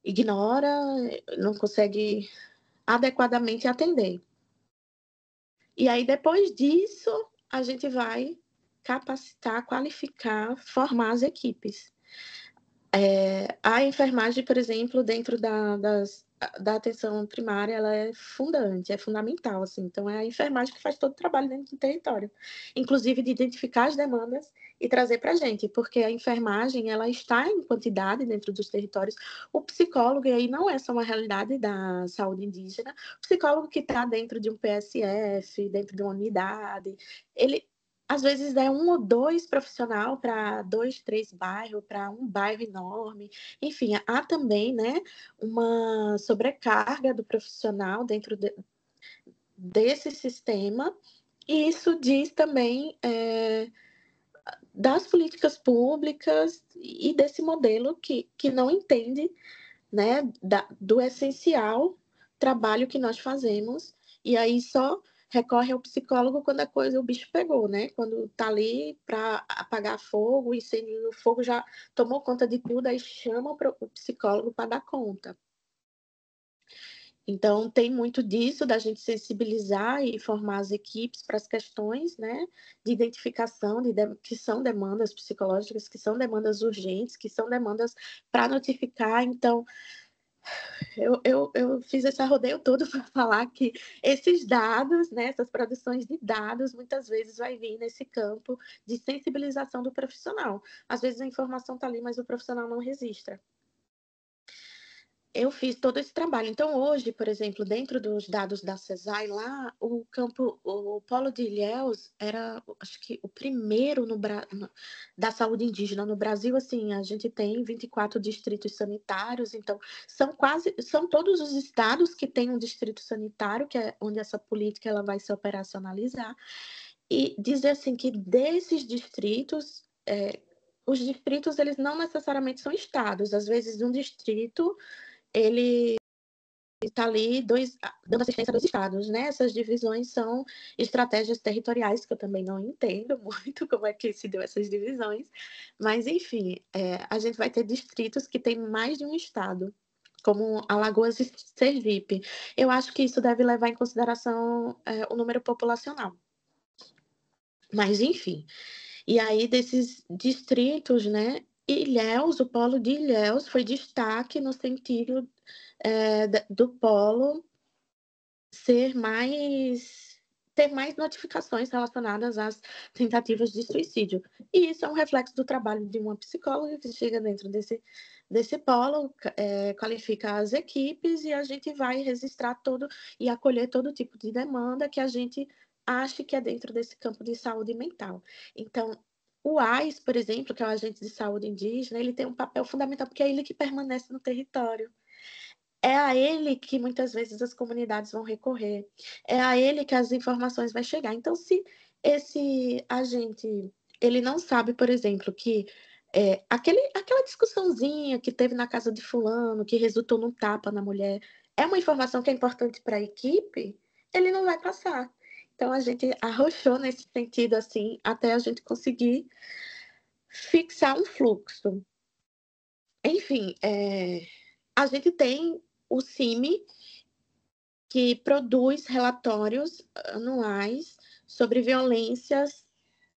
ignora, não consegue adequadamente atender. E aí depois disso a gente vai capacitar, qualificar, formar as equipes. A enfermagem, por exemplo, dentro da atenção primária, ela é fundante, é fundamental, assim. Então, é a enfermagem que faz todo o trabalho dentro do território, inclusive de identificar as demandas e trazer para a gente, porque a enfermagem, ela está em quantidade dentro dos territórios. O psicólogo, e aí não é só uma realidade da saúde indígena, o psicólogo que está dentro de um PSF, dentro de uma unidade, ele às vezes é um ou dois profissional para 2, 3 bairros, para um bairro enorme. Enfim, há também, né, uma sobrecarga do profissional dentro desse sistema, e isso diz também, das políticas públicas e desse modelo que não entende, né, do essencial trabalho que nós fazemos, e aí só recorre ao psicólogo quando a coisa, o bicho pegou, né? Quando tá ali para apagar fogo, o incêndio, o fogo já tomou conta de tudo, aí chama o psicólogo para dar conta. Então, tem muito disso, da gente sensibilizar e formar as equipes para as questões, né, de identificação, que são demandas psicológicas, que são demandas urgentes, que são demandas para notificar. Então, eu fiz esse rodeio todo para falar que esses dados, né, essas produções de dados, muitas vezes vai vir nesse campo de sensibilização do profissional. Às vezes a informação está ali, mas o profissional não registra. Eu fiz todo esse trabalho. Então, hoje, por exemplo, dentro dos dados da CESAI, lá, o Polo de Ilhéus era, acho que, o primeiro da saúde indígena no Brasil. Assim, a gente tem 24 distritos sanitários, então, são todos os estados que têm um distrito sanitário, que é onde essa política ela vai se operacionalizar. E dizer assim que desses distritos, os distritos, eles não necessariamente são estados. Às vezes, um distrito ele está ali dando assistência a 2 estados, né? Essas divisões são estratégias territoriais, que eu também não entendo muito como é que se deu essas divisões, mas enfim, a gente vai ter distritos que têm mais de um estado, como Alagoas e Sergipe. Eu acho que isso deve levar em consideração o número populacional. Mas enfim, e aí desses distritos, né, Ilhéus, o polo de Ilhéus foi destaque no sentido do polo ter mais notificações relacionadas às tentativas de suicídio. E isso é um reflexo do trabalho de uma psicóloga que chega dentro desse polo, qualifica as equipes, e a gente vai registrar todo e acolher todo tipo de demanda que a gente acha que é dentro desse campo de saúde mental. Então, o AIS, por exemplo, que é o Agente de Saúde Indígena, ele tem um papel fundamental, porque é ele que permanece no território. É a ele que muitas vezes as comunidades vão recorrer. É a ele que as informações vão chegar. Então, se esse agente ele não sabe, por exemplo, que aquela discussãozinha que teve na casa de fulano, que resultou num tapa na mulher, é uma informação que é importante para a equipe, ele não vai passar. Então, a gente arrochou nesse sentido, assim, até a gente conseguir fixar um fluxo. Enfim, a gente tem o CIMI, que produz relatórios anuais sobre violências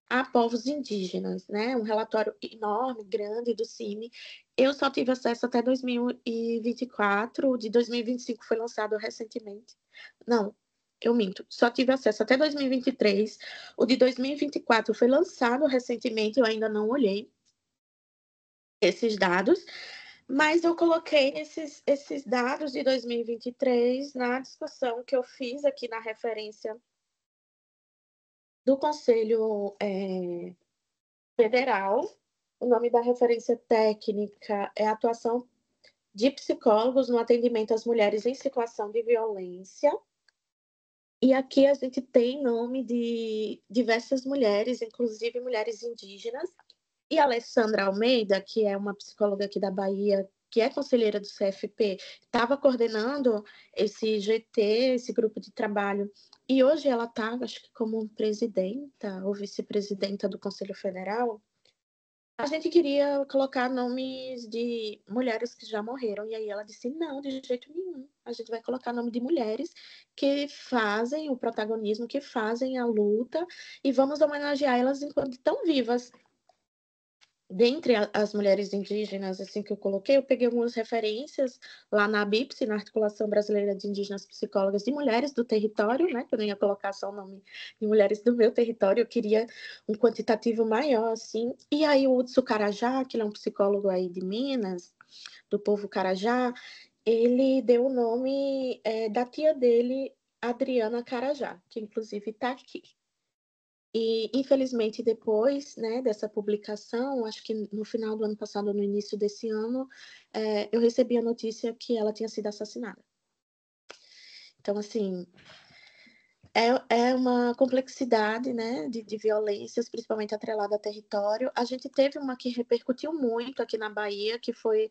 a povos indígenas, né? Um relatório enorme, grande do CIMI. Eu só tive acesso até 2024, o de 2025 foi lançado recentemente. Não, eu minto, só tive acesso até 2023. O de 2024 foi lançado recentemente, eu ainda não olhei esses dados, mas eu coloquei esses dados de 2023 na discussão que eu fiz aqui na referência do Conselho Federal. O nome da referência técnica é Atuação de Psicólogos no Atendimento às Mulheres em Situação de Violência. E aqui a gente tem nome de diversas mulheres, inclusive mulheres indígenas. E a Alessandra Almeida, que é uma psicóloga aqui da Bahia, que é conselheira do CFP, estava coordenando esse GT, esse grupo de trabalho. E hoje ela está, acho que como presidenta ou vice-presidenta do Conselho Federal. A gente queria colocar nomes de mulheres que já morreram. E aí ela disse, não, de jeito nenhum. A gente vai colocar nome de mulheres que fazem o protagonismo, que fazem a luta, e vamos homenagear elas enquanto estão vivas. Dentre as mulheres indígenas, assim, que eu coloquei, eu peguei algumas referências lá na BIPSI, na Articulação Brasileira de Indígenas Psicólogas e Mulheres do Território, né, que eu não ia colocar só o nome de mulheres do meu território, eu queria um quantitativo maior, assim. E aí o Hudson Carajá, que ele é um psicólogo aí de Minas, do povo Carajá, ele deu o nome da tia dele, Adriana Carajá, que inclusive está aqui. E, infelizmente, depois, né, dessa publicação, acho que no final do ano passado, no início desse ano, eu recebi a notícia que ela tinha sido assassinada. Então, assim, é uma complexidade, né, de violências, principalmente atrelada a território. A gente teve uma que repercutiu muito aqui na Bahia, que foi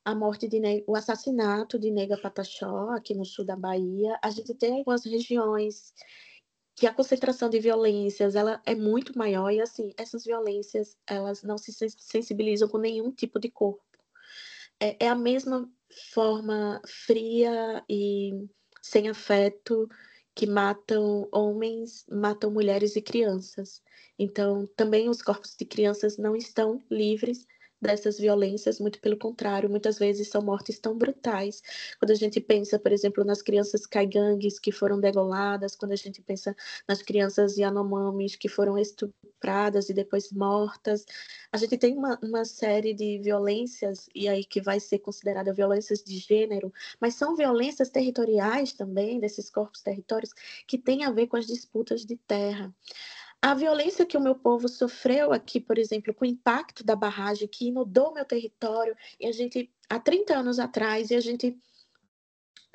a morte o assassinato de Nega Pataxó, aqui no sul da Bahia. A gente tem algumas regiões que a concentração de violências ela é muito maior e assim essas violências elas não se sensibilizam com nenhum tipo de corpo. É a mesma forma fria e sem afeto que matam homens, matam mulheres e crianças. Então, também os corpos de crianças não estão livres dessas violências, muito pelo contrário, muitas vezes são mortes tão brutais. Quando a gente pensa, por exemplo, nas crianças caigangues que foram degoladas, quando a gente pensa nas crianças Yanomamis que foram estupradas e depois mortas, a gente tem uma série de violências, e aí que vai ser considerada violências de gênero, mas são violências territoriais também, desses corpos territórios, que tem a ver com as disputas de terra. A violência que o meu povo sofreu aqui, por exemplo, com o impacto da barragem que inundou meu território, e a gente, há 30 anos atrás, e a gente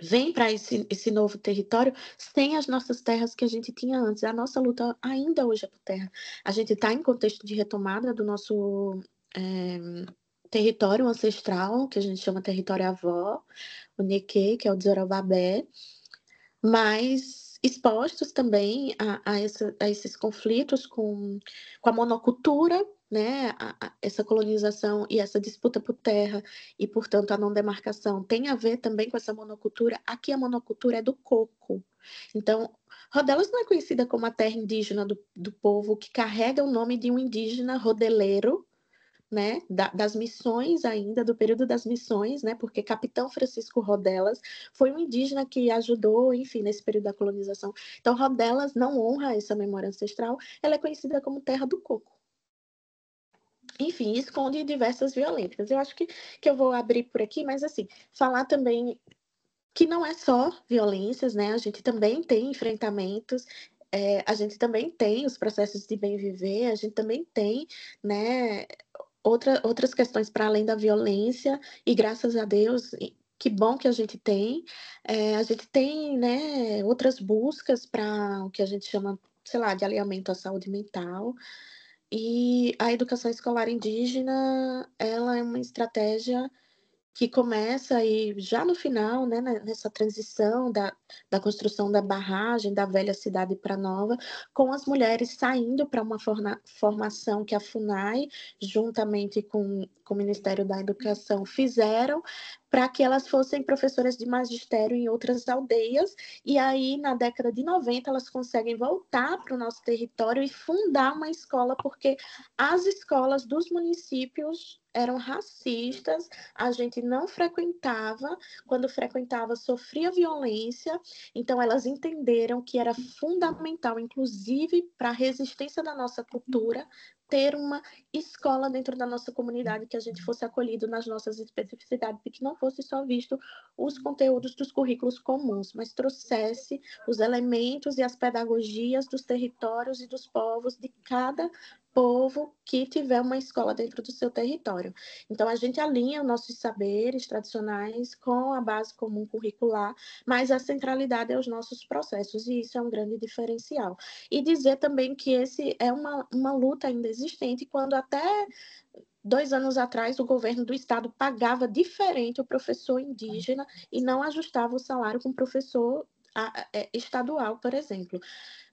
vem para esse novo território sem as nossas terras que a gente tinha antes. A nossa luta ainda hoje é por terra. A gente está em contexto de retomada do nosso território ancestral, que a gente chama território avó, o Nequê, que é o Desorobabé, mas expostos também a esses conflitos com a monocultura, né? Essa colonização e essa disputa por terra e, portanto, a não demarcação tem a ver também com essa monocultura. Aqui a monocultura é do coco. Então, Rodelas não é conhecida como a terra indígena do povo que carrega o nome de um indígena rodeleiro, né, das missões ainda, do período das missões, né, porque Capitão Francisco Rodelas foi um indígena que ajudou, enfim, nesse período da colonização. Então, Rodelas não honra essa memória ancestral, ela é conhecida como Terra do Coco. Enfim, esconde diversas violências. Eu acho que eu vou abrir por aqui, mas assim, falar também que não é só violências, né, a gente também tem enfrentamentos, a gente também tem os processos de bem viver, a gente também tem, né, outras questões para além da violência, e graças a Deus, que bom que a gente tem. A gente tem, né, outras buscas para o que a gente chama, sei lá, de alinhamento à saúde mental. E a educação escolar indígena, ela é uma estratégia que começa aí já no final, né, nessa transição da construção da barragem da velha cidade para a nova, com as mulheres saindo para uma formação que a FUNAI, juntamente com o Ministério da Educação, fizeram para que elas fossem professoras de magistério em outras aldeias, e aí na década de 90 elas conseguem voltar para o nosso território e fundar uma escola, porque as escolas dos municípios eram racistas, a gente não frequentava, quando frequentava sofria violência, então elas entenderam que era fundamental, inclusive para a resistência da nossa cultura, ter uma escola dentro da nossa comunidade, que a gente fosse acolhido nas nossas especificidades, e que não fosse só visto os conteúdos dos currículos comuns, mas trouxesse os elementos e as pedagogias dos territórios e dos povos de cada povo que tiver uma escola dentro do seu território. Então, a gente alinha os nossos saberes tradicionais com a base comum curricular, mas a centralidade é os nossos processos, e isso é um grande diferencial. E dizer também que esse é uma luta ainda existente, quando até 2 anos atrás o governo do estado pagava diferente o professor indígena e não ajustava o salário com o professor estadual, por exemplo.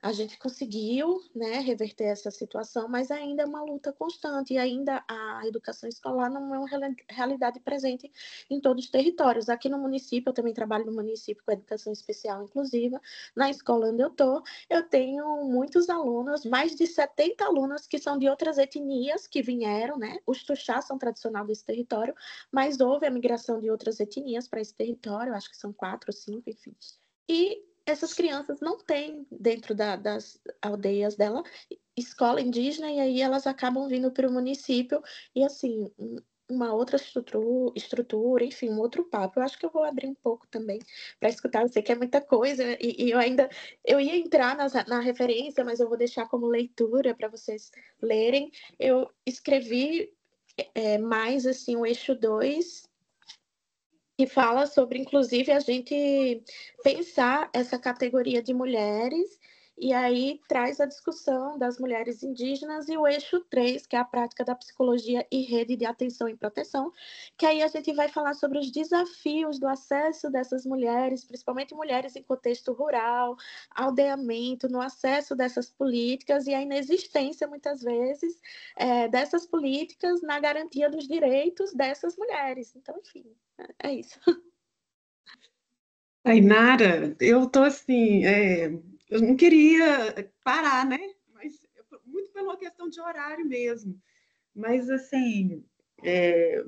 A gente conseguiu, né, reverter essa situação, mas ainda é uma luta constante, e ainda a educação escolar não é uma realidade presente em todos os territórios. Aqui no município, eu também trabalho no município com educação especial inclusiva, na escola onde eu estou, eu tenho muitos alunos, mais de 70 alunos que são de outras etnias que vieram, né, os tuxás são tradicional desse território, mas houve a migração de outras etnias para esse território, acho que são 4 ou 5, enfim. E essas crianças não têm dentro das aldeias dela escola indígena, e aí elas acabam vindo para o município, e assim, uma outra estrutura, enfim, um outro papo. Eu acho que eu vou abrir um pouco também para escutar. Eu sei que é muita coisa e eu ia entrar na referência, mas eu vou deixar como leitura para vocês lerem. Eu escrevi mais assim o eixo 2, que fala sobre, inclusive, a gente pensar essa categoria de mulheres, e aí traz a discussão das mulheres indígenas, e o eixo 3, que é a prática da psicologia e rede de atenção e proteção, que aí a gente vai falar sobre os desafios do acesso dessas mulheres, principalmente mulheres em contexto rural, aldeamento, no acesso dessas políticas, e a inexistência, muitas vezes, dessas políticas na garantia dos direitos dessas mulheres. Então, enfim, é isso. Tainara, eu tô assim, eu não queria parar, né? Mas muito pela questão de horário mesmo. Mas assim, é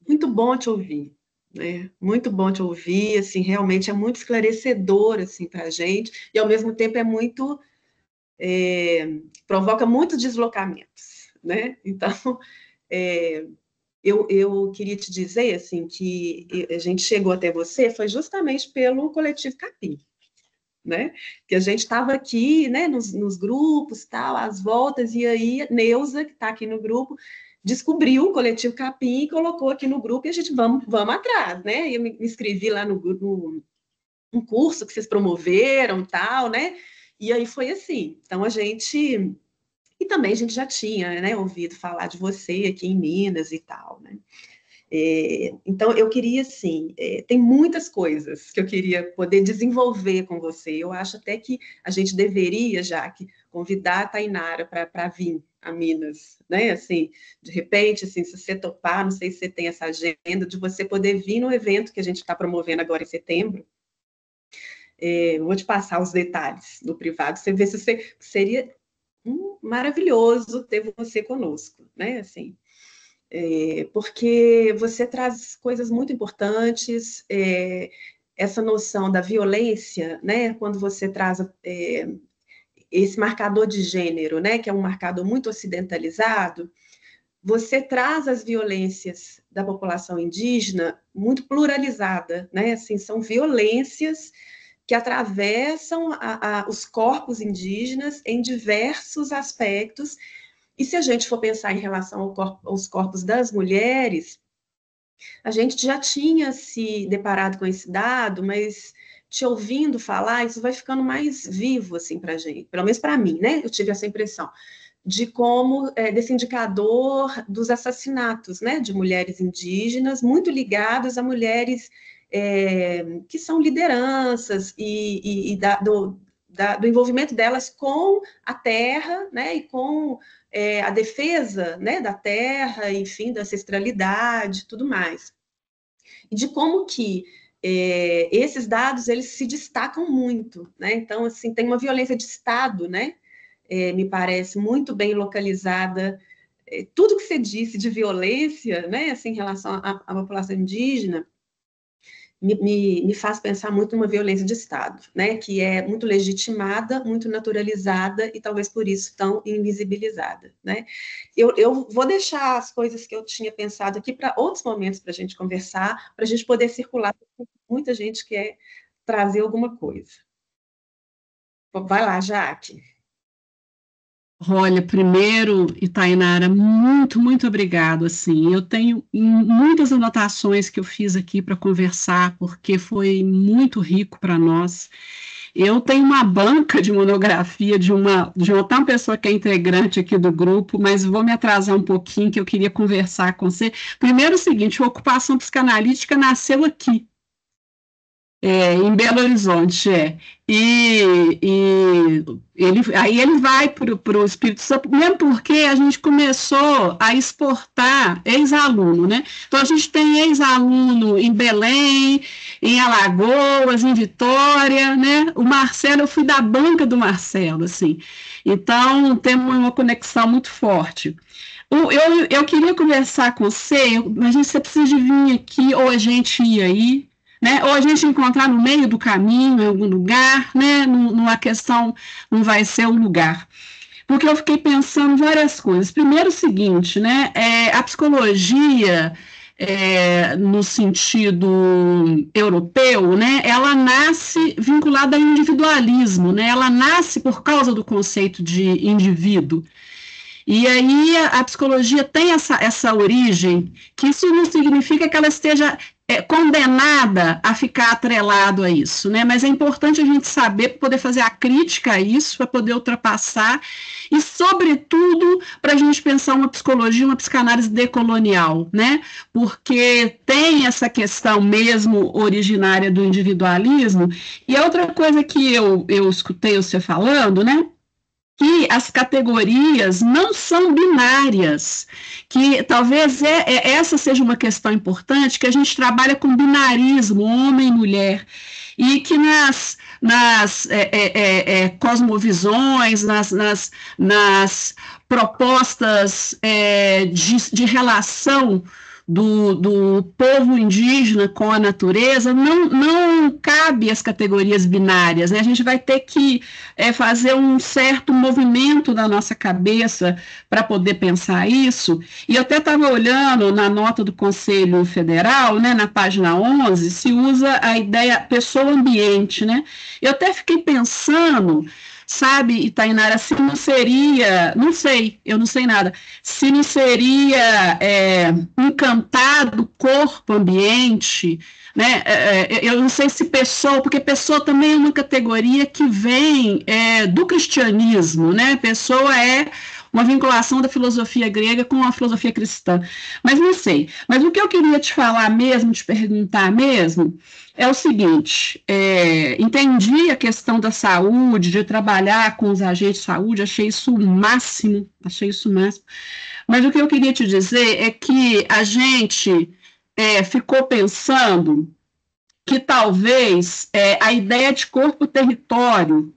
muito bom te ouvir, né? Muito bom te ouvir, assim, realmente é muito esclarecedor assim para a gente e ao mesmo tempo é muito provoca muitos deslocamentos, né? Então, é, eu queria te dizer assim que a gente chegou até você foi justamente pelo Coletivo Capim, né? Que a gente estava aqui, né, nos grupos, tal, às voltas, e aí Neuza, que está aqui no grupo, descobriu o Coletivo Capim e colocou aqui no grupo, e a gente vamos atrás, né? E eu me inscrevi lá no um curso que vocês promoveram, tal, né? E aí foi assim. Então a gente e também a gente já tinha, né, ouvido falar de você aqui em Minas e tal, né? Então, eu queria, assim, tem muitas coisas que eu queria poder desenvolver com você. Eu acho até que a gente deveria, Jaque, convidar a Tainara para vir a Minas, né? Assim, de repente, assim, se você topar, não sei se você tem essa agenda, de você poder vir no evento que a gente está promovendo agora em setembro. Vou te passar os detalhes do privado, você vê se você seria maravilhoso ter você conosco, né? Assim, porque você traz coisas muito importantes, essa noção da violência, né? Quando você traz esse marcador de gênero, né? Que é um marcador muito ocidentalizado, você traz as violências da população indígena muito pluralizada, né? Assim, são violências que atravessam os corpos indígenas em diversos aspectos. E se a gente for pensar em relação aos corpos das mulheres, a gente já tinha se deparado com esse dado, mas te ouvindo falar, isso vai ficando mais vivo assim para a gente, pelo menos para mim, né? Eu tive essa impressão de como desse indicador dos assassinatos, né, de mulheres indígenas, muito ligados a mulheres que são lideranças e do envolvimento delas com a terra, né, e com a defesa, né, da terra, enfim, da ancestralidade, tudo mais. E de como que esses dados eles se destacam muito, né? Então, assim, tem uma violência de Estado, né? Me parece muito bem localizada. Tudo que você disse de violência, né, assim, em relação à população indígena, me faz pensar muito numa violência de Estado, né, que é muito legitimada, muito naturalizada e talvez por isso tão invisibilizada, né. Eu vou deixar as coisas que eu tinha pensado aqui para outros momentos para a gente conversar, para a gente poder circular, porque muita gente quer trazer alguma coisa. Vai lá, Jaque. Olha, primeiro, Itainara, muito, muito obrigado. Assim, eu tenho muitas anotações que eu fiz aqui para conversar, porque foi muito rico para nós. Eu tenho uma banca de monografia de outra pessoa que é integrante aqui do grupo, mas vou me atrasar um pouquinho, que eu queria conversar com você. Primeiro, o seguinte: a ocupação psicanalítica nasceu aqui. Em Belo Horizonte, aí ele vai para o Espírito Santo, mesmo porque a gente começou a exportar ex-aluno, né? Então a gente tem ex-aluno em Belém, em Alagoas, em Vitória, né? O Marcelo, eu fui da banca do Marcelo, assim. Então temos uma conexão muito forte. Eu queria conversar com você, mas você precisa de vir aqui, ou a gente ir aí, né? Ou a gente encontrar no meio do caminho, em algum lugar, né? A questão não vai ser o lugar. porque eu fiquei pensando várias coisas. Primeiro, o seguinte, né? A psicologia, no sentido europeu, né? Ela nasce vinculada ao individualismo, né? Ela nasce por causa do conceito de indivíduo. E aí a psicologia tem essa origem, que isso não significa que ela esteja condenada a ficar atrelado a isso, né? Mas é importante a gente saber para poder fazer a crítica a isso, para poder ultrapassar, e, sobretudo, para a gente pensar uma psicologia, uma psicanálise decolonial, né? Porque tem essa questão mesmo originária do individualismo. E outra coisa que eu escutei você falando, né? Que as categorias não são binárias, que talvez essa seja uma questão importante, que a gente trabalha com binarismo, homem e mulher, e que nas cosmovisões, nas propostas de relação do povo indígena com a natureza, não cabe as categorias binárias, né? A gente vai ter que fazer um certo movimento da nossa cabeça para poder pensar isso, e eu até estava olhando na nota do Conselho Federal, né, na página 11, se usa a ideia pessoa-ambiente, né? Eu até fiquei pensando, sabe, Itainara, se não seria, não sei, eu não sei nada, se não seria encantado corpo-ambiente, né? Eu não sei se pessoa, porque pessoa também é uma categoria que vem do cristianismo, né? Pessoa é uma vinculação da filosofia grega com a filosofia cristã, mas não sei. Mas o que eu queria te falar mesmo, te perguntar mesmo, é o seguinte, entendi a questão da saúde, de trabalhar com os agentes de saúde, achei isso o máximo, mas o que eu queria te dizer é que a gente ficou pensando que talvez a ideia de corpo-território,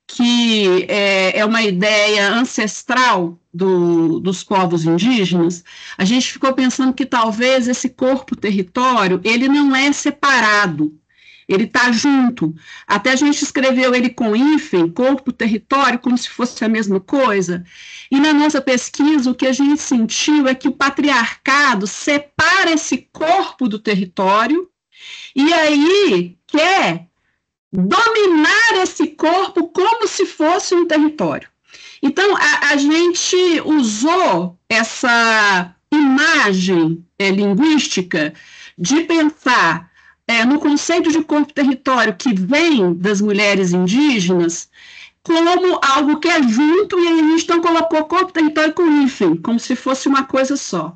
que é uma ideia ancestral dos povos indígenas, a gente ficou pensando que talvez esse corpo-território, ele não é separado, ele está junto. Até a gente escreveu ele com hífen, corpo-território, como se fosse a mesma coisa. E na nossa pesquisa, o que a gente sentiu é que o patriarcado separa esse corpo do território e aí quer dominar esse corpo como se fosse um território. Então, a gente usou essa imagem linguística de pensar no conceito de corpo-território que vem das mulheres indígenas como algo que é junto, e aí a gente então colocou corpo-território com hífen, como se fosse uma coisa só.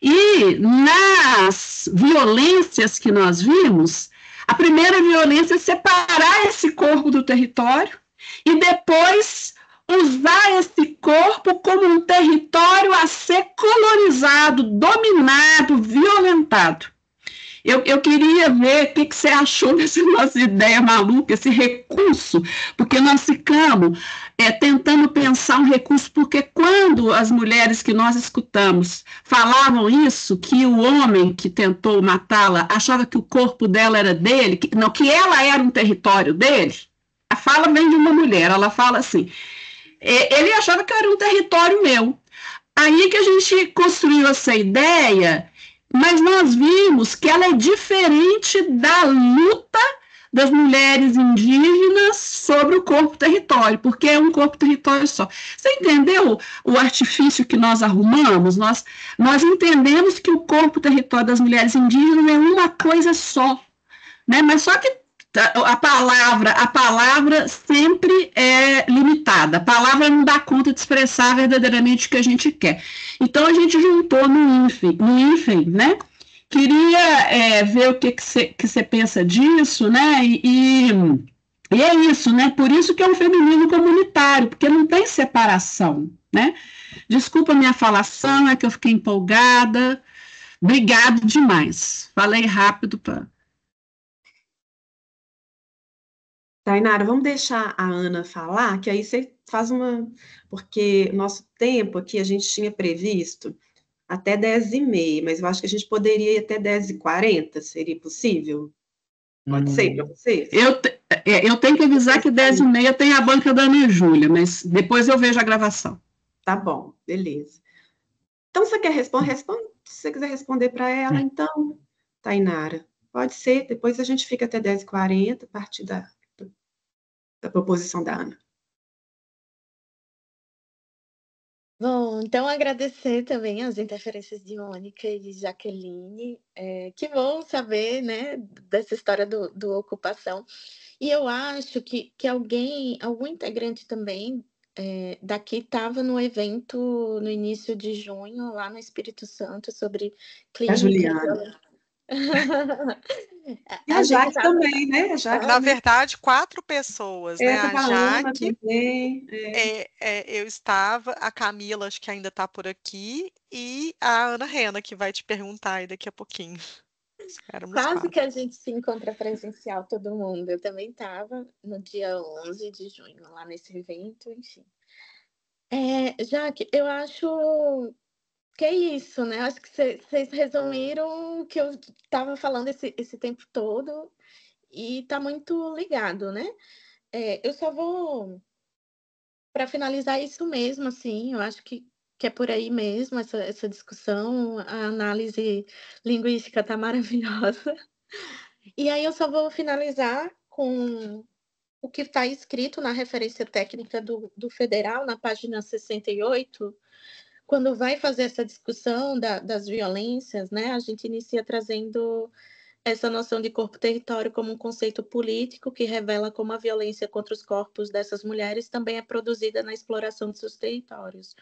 E nas violências que nós vimos, a primeira violência é separar esse corpo do território e depois usar esse corpo como um território a ser colonizado, dominado, violentado. Eu queria ver o que você achou dessa nossa ideia maluca, esse recurso, porque nós ficamos tentando pensar um recurso, porque quando as mulheres que nós escutamos falavam isso, que o homem que tentou matá-la achava que o corpo dela era dele, que ela era um território dele, a fala vem de uma mulher, ela fala assim, ele achava que era um território meu. Aí que a gente construiu essa ideia, mas nós vimos que ela é diferente da luta das mulheres indígenas sobre o corpo-território, porque é um corpo-território só. Você entendeu o artifício que nós arrumamos? Nós entendemos que o corpo-território das mulheres indígenas é uma coisa só, né? Mas só que a palavra sempre é limitada, a palavra não dá conta de expressar verdadeiramente o que a gente quer. Então, a gente juntou no hífen, né? Queria ver o que você pensa disso, né? E é isso, né? Por isso que é um feminismo comunitário, porque não tem separação, né? Desculpa a minha falação, é que eu fiquei empolgada. Obrigado demais. Falei rápido para... Tainara, vamos deixar a Ana falar, que aí você faz uma... Porque nosso tempo aqui a gente tinha previsto até 10h30, mas eu acho que a gente poderia ir até 10h40, seria possível? Pode ser para vocês? Eu tenho que avisar que 10h30 tem a banca da Ana Júlia, mas depois eu vejo a gravação. Tá bom, beleza. Então, você quer responder? Responde. Se você quiser responder para ela, então, Tainara, pode ser. Depois a gente fica até 10h40, a partir da proposição da Ana. Bom, então agradecer também as interferências de Mônica e de Jaqueline. Que bom saber, né, dessa história do ocupação. E eu acho que algum integrante também daqui estava no evento no início de junho, lá no Espírito Santo, sobre A clínica. Juliana. E A a gente Jaque tava... também, né? A Jaque Na também. verdade, 4 pessoas, né? A Tava a Ana Jaque, também. eu estava, a Camila, acho que ainda está por aqui, e a Ana Rena, que vai te perguntar aí daqui a pouquinho. Éramos Quase 4. que a gente se encontra presencial, todo mundo. Eu também estava no dia 11 de junho, lá nesse evento, enfim. Jaque, eu acho que é isso, né? Acho que vocês resumiram o que eu estava falando esse tempo todo e está muito ligado, né? Eu só vou, para finalizar, isso mesmo, assim, eu acho que é por aí mesmo essa discussão, a análise linguística está maravilhosa. E aí eu só vou finalizar com o que está escrito na referência técnica do Federal, na página 68, quando vai fazer essa discussão das violências, né, a gente inicia trazendo essa noção de corpo-território como um conceito político que revela como a violência contra os corpos dessas mulheres também é produzida na exploração de seus territórios.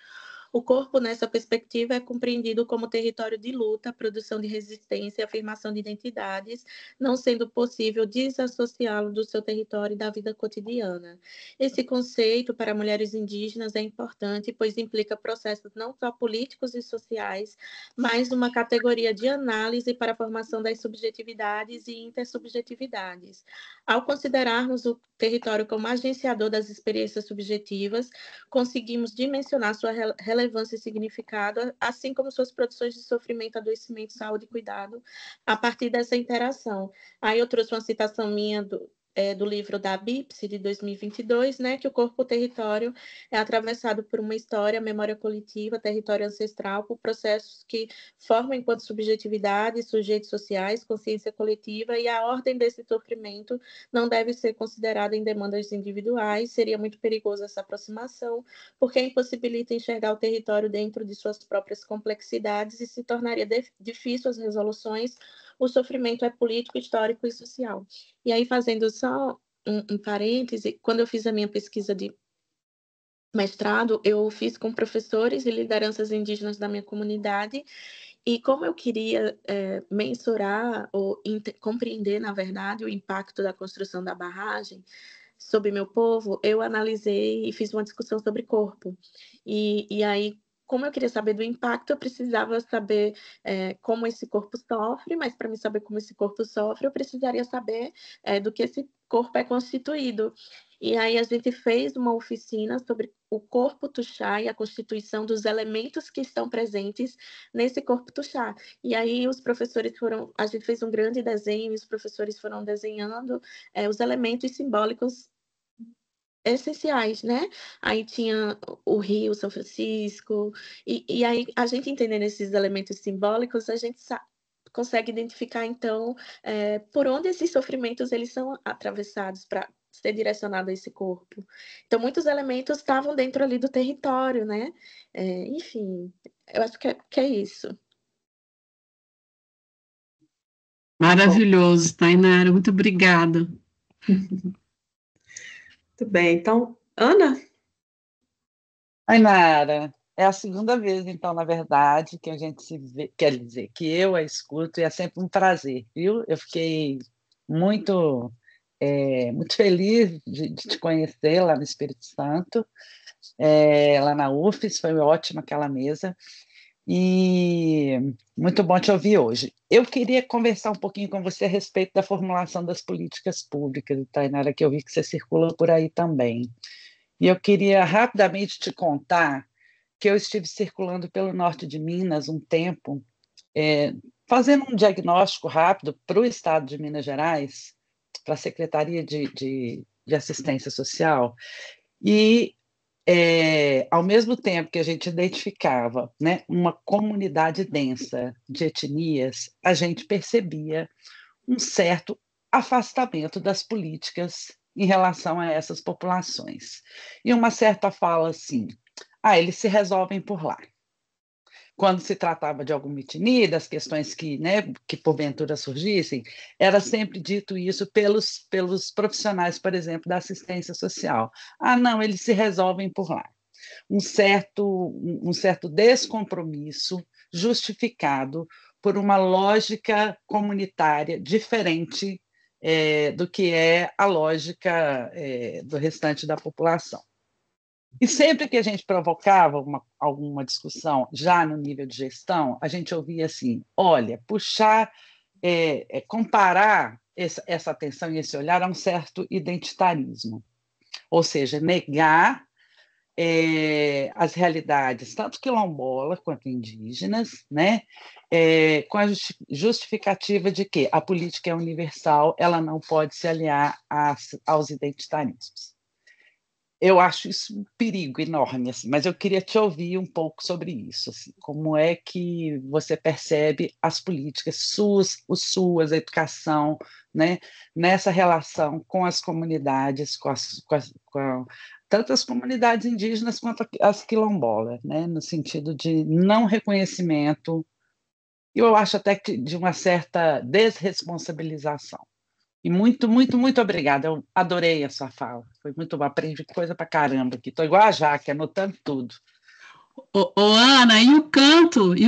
O corpo, nessa perspectiva, é compreendido como território de luta, produção de resistência e afirmação de identidades, não sendo possível desassociá-lo do seu território e da vida cotidiana. Esse conceito, para mulheres indígenas, é importante, pois implica processos não só políticos e sociais, mas uma categoria de análise para a formação das subjetividades e intersubjetividades. Ao considerarmos o território como agenciador das experiências subjetivas, conseguimos dimensionar sua relevância e significado, assim como suas produções de sofrimento, adoecimento, saúde e cuidado, a partir dessa interação. Aí eu trouxe uma citação minha do livro da BIPSI, de 2022, né, que o corpo-território é atravessado por uma história, memória coletiva, território ancestral, por processos que formam enquanto subjetividade, sujeitos sociais, consciência coletiva, e a ordem desse sofrimento não deve ser considerada em demandas individuais, seria muito perigoso essa aproximação, porque impossibilita enxergar o território dentro de suas próprias complexidades e se tornaria difícil as resoluções. O sofrimento é político, histórico e social. E aí, fazendo só um parêntese, quando eu fiz a minha pesquisa de mestrado, eu fiz com professores e lideranças indígenas da minha comunidade, e como eu queria mensurar ou compreender, na verdade, o impacto da construção da barragem sobre meu povo, eu analisei e fiz uma discussão sobre corpo. E aí, como eu queria saber do impacto, eu precisava saber como esse corpo sofre, mas para me saber como esse corpo sofre, eu precisaria saber do que esse corpo é constituído. E aí a gente fez uma oficina sobre o corpo tuxá e a constituição dos elementos que estão presentes nesse corpo tuxá. E aí os professores a gente fez um grande desenho e os professores foram desenhando os elementos simbólicos essenciais, né? Aí tinha o Rio, São Francisco, e aí a gente entendendo esses elementos simbólicos, a gente consegue identificar, então, por onde esses sofrimentos eles são atravessados para ser direcionado a esse corpo. Então, muitos elementos estavam dentro ali do território, né? Enfim, eu acho que é isso. Maravilhoso, Tainara, muito obrigada. Muito bem. Então, Ana? Tainara, é a segunda vez, então, na verdade, que a gente se vê, quer dizer, que eu a escuto e é sempre um prazer, viu? Eu fiquei muito, muito feliz de te conhecer lá no Espírito Santo, lá na UFES, foi ótima aquela mesa, e muito bom te ouvir hoje. Eu queria conversar um pouquinho com você a respeito da formulação das políticas públicas, Tainara, que eu vi que você circula por aí também. E eu queria rapidamente te contar que eu estive circulando pelo norte de Minas um tempo, fazendo um diagnóstico rápido para o estado de Minas Gerais, para a Secretaria de Assistência Social, e ao mesmo tempo que a gente identificava, né, uma comunidade densa de etnias, a gente percebia um certo afastamento das políticas em relação a essas populações. E uma certa fala assim: eles se resolvem por lá. Quando se tratava de alguma etnia, das questões que porventura surgissem, era sempre dito isso pelos profissionais, por exemplo, da assistência social. Não, eles se resolvem por lá. Um certo descompromisso justificado por uma lógica comunitária diferente do que é a lógica do restante da população. E sempre que a gente provocava alguma discussão, já no nível de gestão, a gente ouvia assim: olha, comparar essa atenção e esse olhar a um certo identitarismo, ou seja, negar as realidades, tanto quilombolas quanto indígenas, né? Com a justificativa de que a política é universal, ela não pode se aliar aos identitarismos. Eu acho isso um perigo enorme, assim, mas eu queria te ouvir um pouco sobre isso. Assim, como é que você percebe as políticas suas, a educação, né, nessa relação com as comunidades, tanto as comunidades indígenas quanto as quilombolas, né, no sentido de não reconhecimento, e eu acho até que de uma certa desresponsabilização. E muito, muito, muito obrigada. Eu adorei a sua fala. Foi muito bom. Aprendi coisa pra caramba aqui. Estou igual a Jaque, anotando tudo. Ana, e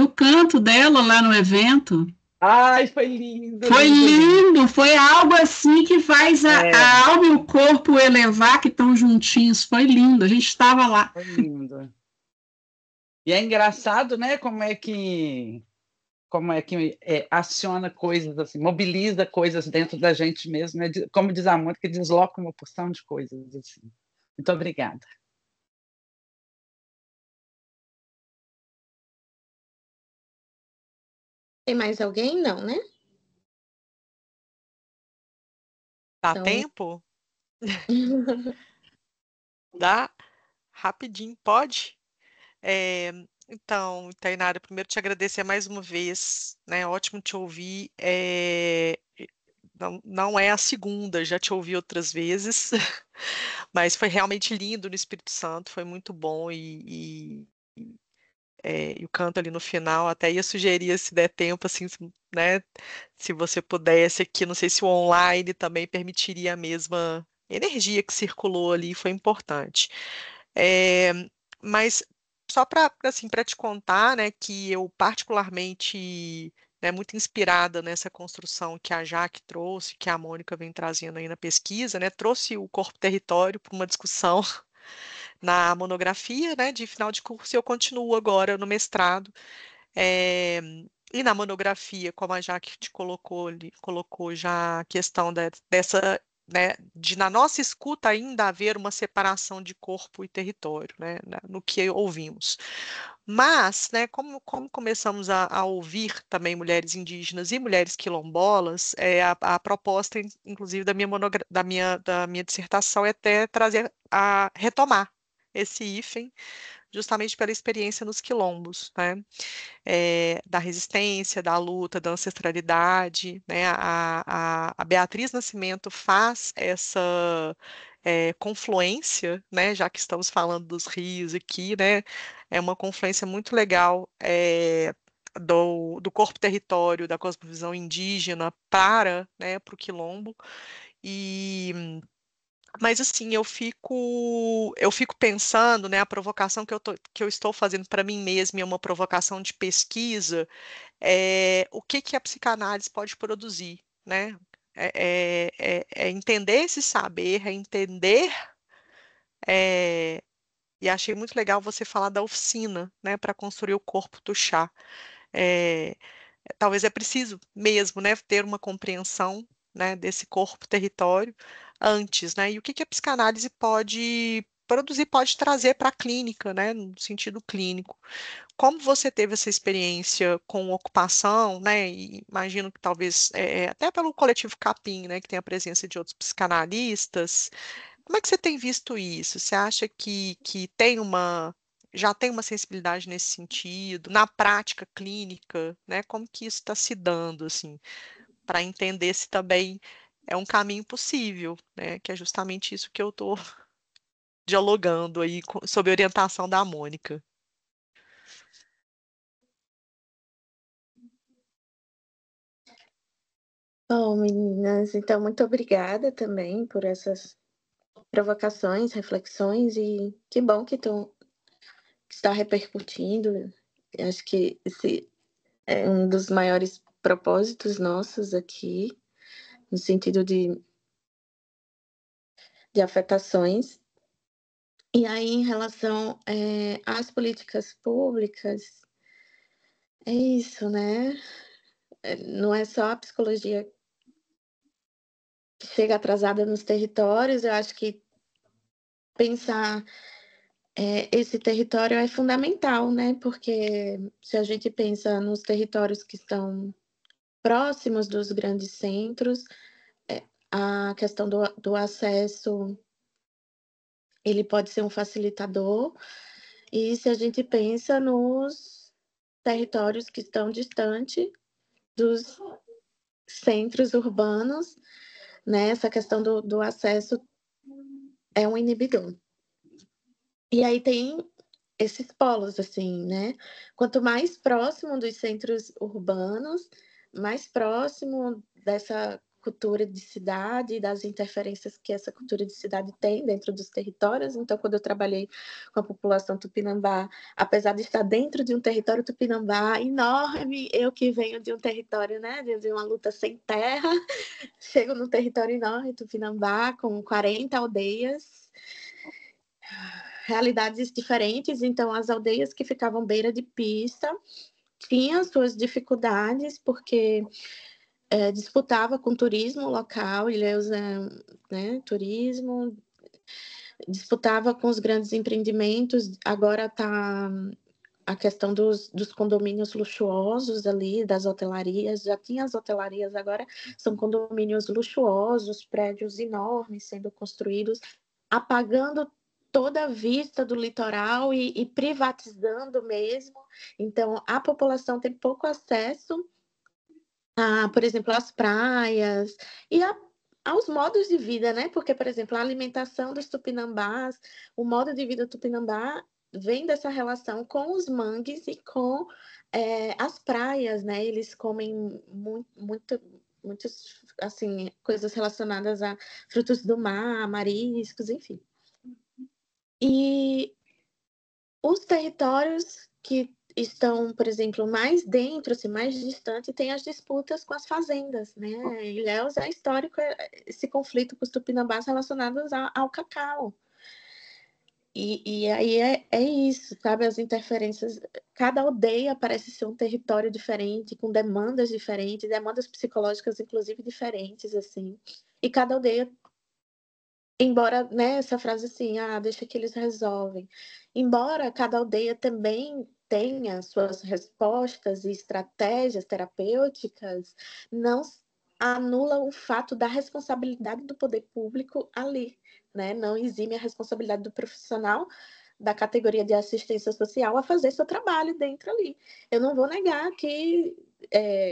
o canto dela lá no evento? Ai, foi lindo. Foi lindo. Foi algo assim que faz a alma e o corpo elevar, que estão juntinhos. Foi lindo. A gente estava lá. Foi lindo. E é engraçado, né? Como é que aciona coisas assim, mobiliza coisas dentro da gente mesmo, né? Como diz a música, desloca uma porção de coisas assim. Muito obrigada. Tem mais alguém? Não, né? Dá Então... tempo? Dá? Rapidinho, pode? Então, Tainara, primeiro te agradecer mais uma vez, né? Ótimo te ouvir. Não é a segunda, já te ouvi outras vezes, mas foi realmente lindo no Espírito Santo, foi muito bom e o canto ali no final, até ia sugerir, se der tempo, assim, né? Se você pudesse aqui, não sei se o online também permitiria a mesma energia que circulou ali, foi importante. É, mas só para assim, para te contar, né, que eu particularmente, né, muito inspirada nessa construção que a Jaque trouxe, que a Mônica vem trazendo aí na pesquisa, né, trouxe o corpo-território para uma discussão na monografia, né, de final de curso, e eu continuo agora no mestrado. É, e na monografia, como a Jaque te colocou já a questão dessa, né, de na nossa escuta ainda haver uma separação de corpo e território, né, no que ouvimos. Mas, né, como começamos a ouvir também mulheres indígenas e mulheres quilombolas, a proposta, inclusive, da minha dissertação é até trazer a retomar esse hífen, justamente pela experiência nos quilombos, né? Da resistência, da luta, da ancestralidade, né? A Beatriz Nascimento faz essa confluência, né? Já que estamos falando dos rios aqui, né? É uma confluência muito legal. Do corpo-território, da cosmovisão indígena né, para o quilombo. Mas assim, eu fico pensando, né, a provocação que eu estou fazendo para mim mesma é uma provocação de pesquisa, o que a psicanálise pode produzir, né? É entender esse saber, é entender, e achei muito legal você falar da oficina, né, para construir o corpo do chá. É, Talvez é preciso mesmo, né, ter uma compreensão, né, desse corpo-território antes, né? E o que a psicanálise pode produzir pode trazer para a clínica, né, no sentido clínico. Como você teve essa experiência com ocupação, né? E imagino que talvez até pelo coletivo Capim, né, que tem a presença de outros psicanalistas. Como é que você tem visto isso? Você acha que já tem uma sensibilidade nesse sentido, na prática clínica, né? Como que isso está se dando, assim, para entender se também é um caminho possível, né? Que é justamente isso que eu estou dialogando aí sob orientação da Mônica. Bom, meninas, então muito obrigada também por essas provocações, reflexões, e que bom que está repercutindo. Acho que esse é um dos maiores propósitos nossos aqui, no sentido de afetações. E aí, em relação às políticas públicas, é isso, né? Não é só a psicologia que chega atrasada nos territórios, eu acho que pensar esse território é fundamental, né? Porque se a gente pensa nos territórios que estão próximos dos grandes centros, a questão do acesso, ele pode ser um facilitador. E se a gente pensa nos territórios que estão distantes dos centros urbanos, né? Essa questão do acesso é um inibidor. E aí tem esses polos, assim, né? Quanto mais próximo dos centros urbanos, mais próximo dessa cultura de cidade, das interferências que essa cultura de cidade tem dentro dos territórios. Então, quando eu trabalhei com a população tupinambá, apesar de estar dentro de um território tupinambá enorme, eu que venho de um território, né, de uma luta sem terra, chego num território enorme, tupinambá, com 40 aldeias, realidades diferentes. Então, as aldeias que ficavam beira de pista tinham suas dificuldades, porque disputava com turismo local, Ilhéus né, turismo, disputava com os grandes empreendimentos. Agora está a questão dos condomínios luxuosos ali, das hotelarias. Já tinha as hotelarias, agora são condomínios luxuosos, prédios enormes sendo construídos, apagando toda a vista do litoral e privatizando mesmo. Então, a população tem pouco acesso por exemplo, às praias e aos modos de vida, né? Porque, por exemplo, a alimentação dos tupinambás, o modo de vida tupinambá vem dessa relação com os mangues e com as praias, né? Eles comem muitas assim, coisas relacionadas a frutos do mar, mariscos, enfim. E os territórios que estão, por exemplo, mais dentro, assim, mais distante, tem as disputas com as fazendas, né? Ilhéus é histórico esse conflito com os tupinambás relacionados ao cacau. E aí é isso, sabe? As interferências. Cada aldeia parece ser um território diferente, com demandas diferentes, demandas psicológicas, inclusive, diferentes, assim. E cada aldeia, embora, né, essa frase assim, deixa que eles resolvem. Embora cada aldeia também tenha suas respostas e estratégias terapêuticas, não anula o fato da responsabilidade do poder público ali, né? Não exime a responsabilidade do profissional da categoria de assistência social a fazer seu trabalho dentro ali. Eu não vou negar que,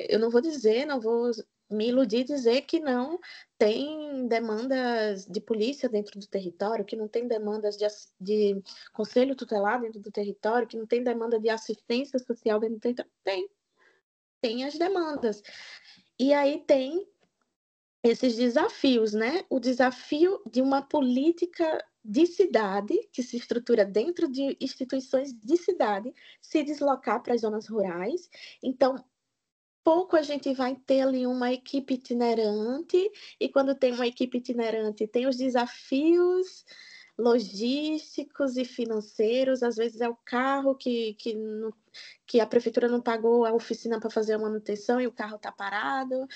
eu não vou dizer, não vou me iludir dizer que não tem demandas de polícia dentro do território, que não tem demandas de conselho tutelar dentro do território, que não tem demanda de assistência social dentro do território. Tem as demandas. E aí tem esses desafios, né? O desafio de uma política de cidade, que se estrutura dentro de instituições de cidade, se deslocar para as zonas rurais. Então, pouco a gente vai ter ali uma equipe itinerante, e quando tem uma equipe itinerante, tem os desafios logísticos e financeiros. Às vezes é o carro que a prefeitura não pagou a oficina para fazer a manutenção e o carro está parado,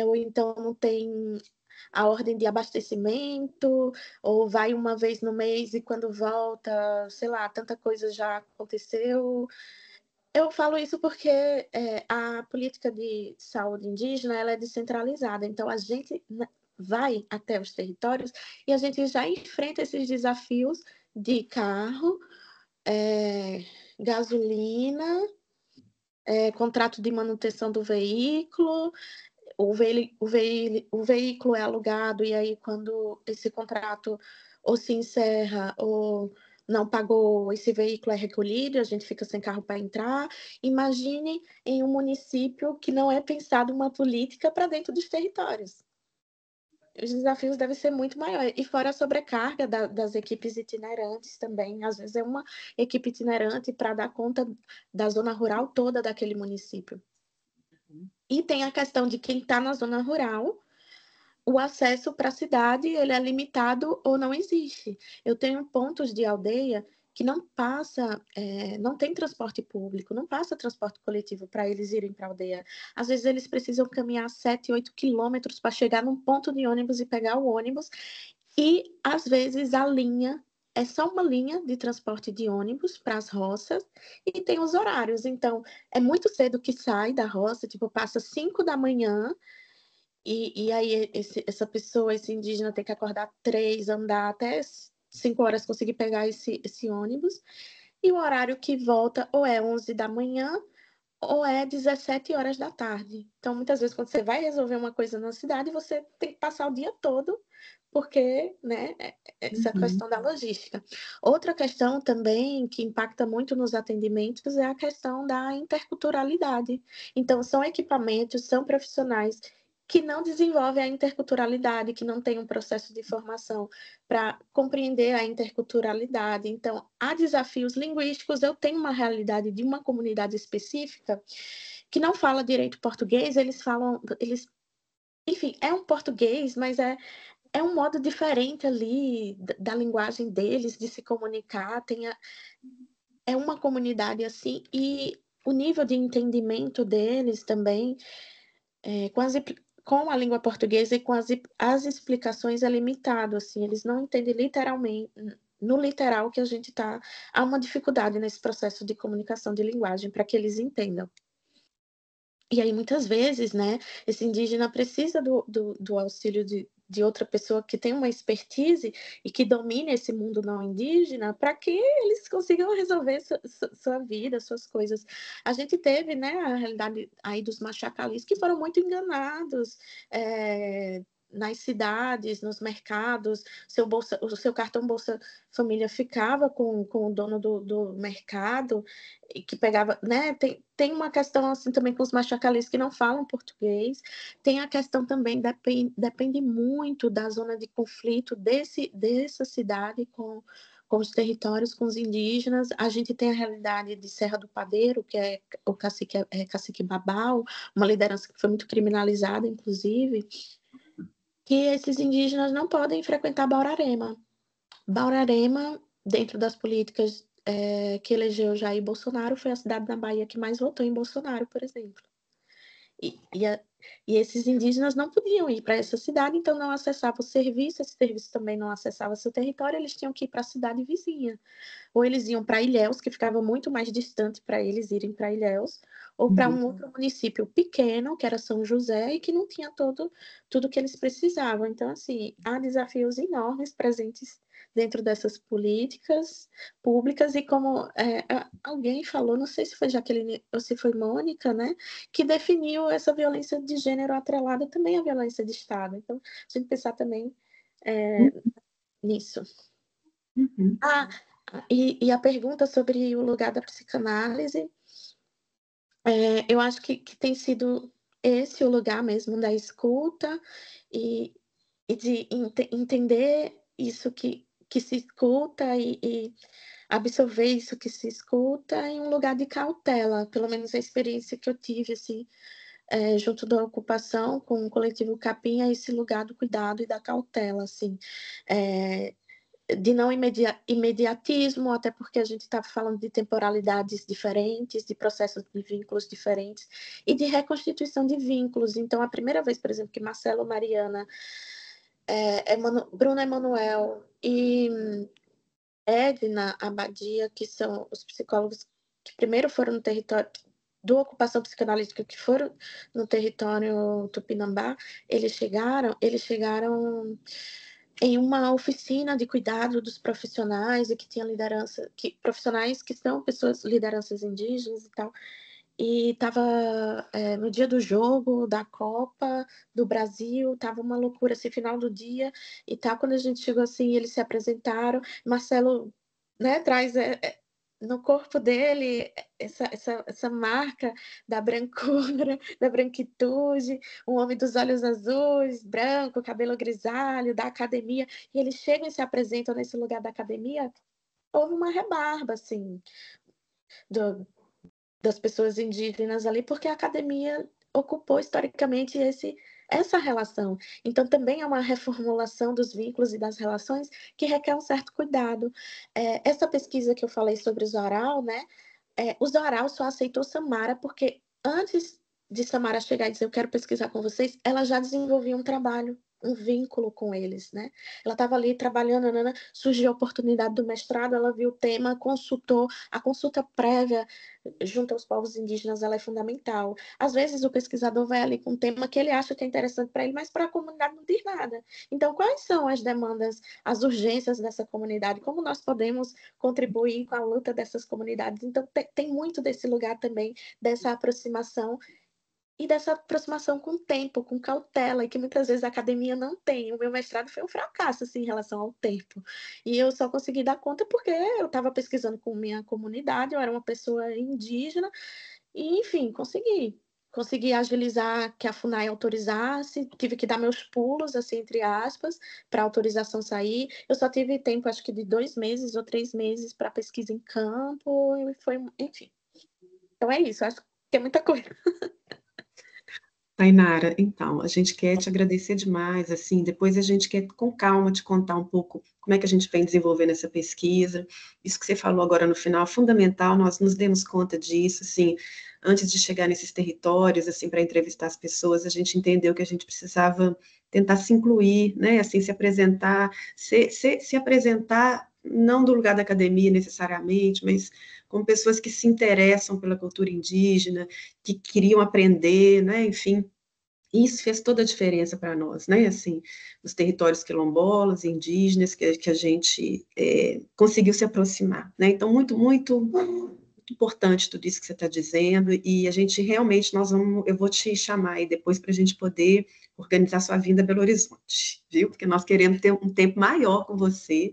ou então não tem a ordem de abastecimento, ou vai uma vez no mês e quando volta, sei lá, tanta coisa já aconteceu. Eu falo isso porque a política de saúde indígena ela é descentralizada, então a gente vai até os territórios e a gente já enfrenta esses desafios de carro, gasolina, contrato de manutenção do veículo, o veículo é alugado e aí quando esse contrato ou se encerra ou não pagou, esse veículo é recolhido, a gente fica sem carro para entrar. Imagine em um município que não é pensado uma política para dentro dos territórios. Os desafios devem ser muito maiores. E fora a sobrecarga das equipes itinerantes também. Às vezes é uma equipe itinerante para dar conta da zona rural toda daquele município. E tem a questão de quem está na zona rural, o acesso para a cidade ele é limitado ou não existe. Eu tenho pontos de aldeia que não passa, não tem transporte público, não passa transporte coletivo para eles irem para a aldeia. Às vezes eles precisam caminhar 7, 8 quilômetros para chegar num ponto de ônibus e pegar o ônibus. E às vezes a linha é só uma linha de transporte de ônibus para as roças e tem os horários. Então, é muito cedo que sai da roça, tipo, passa 5 da manhã e aí essa pessoa, esse indígena tem que acordar 3, andar até 5 horas conseguir pegar esse ônibus. E o horário que volta ou é 11 da manhã ou é 17 horas da tarde. Então, muitas vezes, quando você vai resolver uma coisa na cidade, você tem que passar o dia todo, porque, né, essa questão da logística. Outra questão também que impacta muito nos atendimentos é a questão da interculturalidade. Então, são equipamentos, são profissionais que não desenvolvem a interculturalidade, que não têm um processo de formação para compreender a interculturalidade. Então, há desafios linguísticos. Eu tenho uma realidade de uma comunidade específica que não fala direito português, enfim, é um português, mas é um modo diferente ali da linguagem deles de se comunicar. É uma comunidade assim, e o nível de entendimento deles também, com a língua portuguesa e com as explicações é limitado, assim, eles não entendem literalmente, no literal que a gente está, há uma dificuldade nesse processo de comunicação de linguagem para que eles entendam. E aí, muitas vezes, né, esse indígena precisa do auxílio de outra pessoa que tem uma expertise e que domine esse mundo não indígena para que eles consigam resolver sua vida, suas coisas. A gente teve, né, a realidade aí dos machacalis que foram muito enganados, nas cidades, nos mercados, o seu cartão Bolsa Família ficava com o dono do mercado, e que pegava, né? Tem uma questão assim também com os machacalis que não falam português, tem a questão também, depende muito da zona de conflito dessa cidade com os territórios, com os indígenas. A gente tem a realidade de Serra do Padeiro, que é o cacique Babau, uma liderança que foi muito criminalizada, inclusive, que esses indígenas não podem frequentar Baurarema. Baurarema, dentro das políticas que elegeu Jair Bolsonaro, foi a cidade na Bahia que mais votou em Bolsonaro, por exemplo. E esses indígenas não podiam ir para essa cidade, então não acessavam o serviço, esse serviço também não acessava seu território, eles tinham que ir para a cidade vizinha. Ou eles iam para Ilhéus, que ficava muito mais distante para eles irem para Ilhéus, ou para um outro município pequeno, que era São José, e que não tinha tudo que eles precisavam. Então, assim, há desafios enormes presentes dentro dessas políticas públicas, e como alguém falou, não sei se foi Jaqueline ou se foi Mônica, né, que definiu essa violência de gênero atrelada também à violência de Estado. Então, a gente pensar também nisso. E a pergunta sobre o lugar da psicanálise, eu acho que tem sido esse o lugar mesmo da escuta e de entender isso que se escuta e absorver isso que se escuta em um lugar de cautela, pelo menos a experiência que eu tive, assim, junto da ocupação com o coletivo Capim, é esse lugar do cuidado e da cautela, assim, de não imediatismo, até porque a gente está falando de temporalidades diferentes, de processos de vínculos diferentes e de reconstituição de vínculos. Então, a primeira vez, por exemplo, que Marcelo Mariana Bruno Emanuel e Edna Abadia, que são os psicólogos que primeiro foram no território do ocupação psicanalítica, que foram no território Tupinambá, eles chegaram em uma oficina de cuidado dos profissionais e que tinha liderança, profissionais que são lideranças indígenas e tal. E estava no dia do jogo da Copa do Brasil, estava uma loucura assim, final do dia e tal. Quando a gente chegou assim, eles se apresentaram. Marcelo, né, traz no corpo dele essa marca da brancura, da branquitude, um homem dos olhos azuis, branco, cabelo grisalho, da academia. E eles chegam e se apresentam nesse lugar da academia. Houve uma rebarba, assim, das pessoas indígenas ali, porque a academia ocupou historicamente essa relação. Então, também é uma reformulação dos vínculos e das relações que requer um certo cuidado. Essa pesquisa que eu falei sobre o Zoral, né? O Zoral só aceitou Samara porque antes de Samara chegar e dizer eu quero pesquisar com vocês, ela já desenvolvia um trabalho, um vínculo com eles, né? Ela estava ali trabalhando, surgiu a oportunidade do mestrado, ela viu o tema, consultou, a consulta prévia junto aos povos indígenas ela é fundamental. Às vezes o pesquisador vai ali com um tema que ele acha que é interessante para ele, mas para a comunidade não diz nada. Então, quais são as demandas, as urgências dessa comunidade? Como nós podemos contribuir com a luta dessas comunidades? Então, tem muito desse lugar também, dessa aproximação e dessa aproximação com tempo, com cautela, e que muitas vezes a academia não tem. O meu mestrado foi um fracasso assim, em relação ao tempo. E eu só consegui dar conta porque eu estava pesquisando com minha comunidade, eu era uma pessoa indígena, e, enfim, consegui agilizar que a FUNAI autorizasse, tive que dar meus pulos, assim, entre aspas, para a autorização sair. Eu só tive tempo, acho que de 2 meses ou 3 meses para pesquisa em campo, e foi, enfim. Então é isso, acho que é muita coisa. Tainara, então, a gente quer te agradecer demais, assim, depois a gente quer com calma te contar um pouco como é que a gente vem desenvolvendo essa pesquisa. Isso que você falou agora no final é fundamental, nós nos demos conta disso, assim, antes de chegar nesses territórios, assim, para entrevistar as pessoas, a gente entendeu que a gente precisava tentar se incluir, né, assim, se apresentar, se apresentar não do lugar da academia necessariamente, mas como pessoas que se interessam pela cultura indígena, que queriam aprender, né, enfim, isso fez toda a diferença para nós, né, assim, os territórios quilombolas, indígenas, que a gente conseguiu se aproximar, né, então muito, muito, muito importante tudo isso que você está dizendo, e a gente realmente, eu vou te chamar aí depois para a gente poder organizar sua vinda a Belo Horizonte, viu, porque nós queremos ter um tempo maior com você,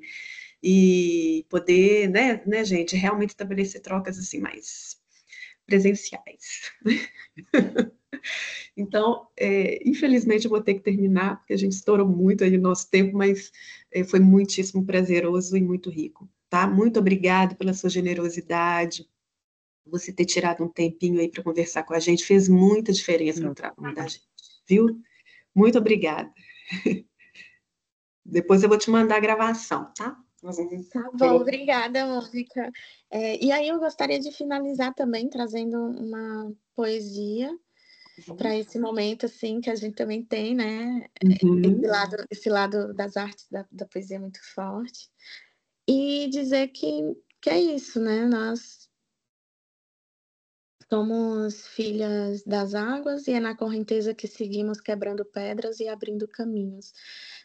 e poder, né, gente, realmente estabelecer trocas, assim, mais presenciais. Então, infelizmente, eu vou ter que terminar, porque a gente estourou muito aí o nosso tempo, mas foi muitíssimo prazeroso e muito rico, tá? Muito obrigada pela sua generosidade, você ter tirado um tempinho aí para conversar com a gente, fez muita diferença no trabalho da gente, viu? Muito obrigada. Depois eu vou te mandar a gravação, tá? Tá bom, obrigada, Mônica. E aí eu gostaria de finalizar também trazendo uma poesia para esse momento assim que a gente também tem, né? Uhum. Esse lado das artes da poesia muito forte. E dizer que é isso, né? Nós somos filhas das águas e é na correnteza que seguimos quebrando pedras e abrindo caminhos,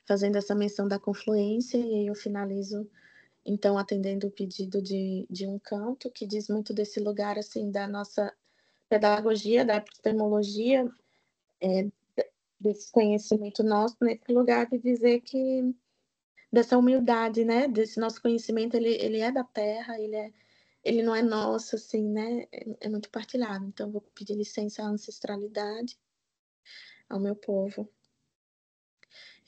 fazendo essa menção da confluência, e aí eu finalizo então atendendo o pedido de um canto que diz muito desse lugar assim da nossa pedagogia, da epistemologia, desse conhecimento nosso nesse lugar de dizer que dessa humildade, né, desse nosso conhecimento, ele é da terra, ele não é nosso, assim, né, é muito partilhado. Então, vou pedir licença à ancestralidade, ao meu povo.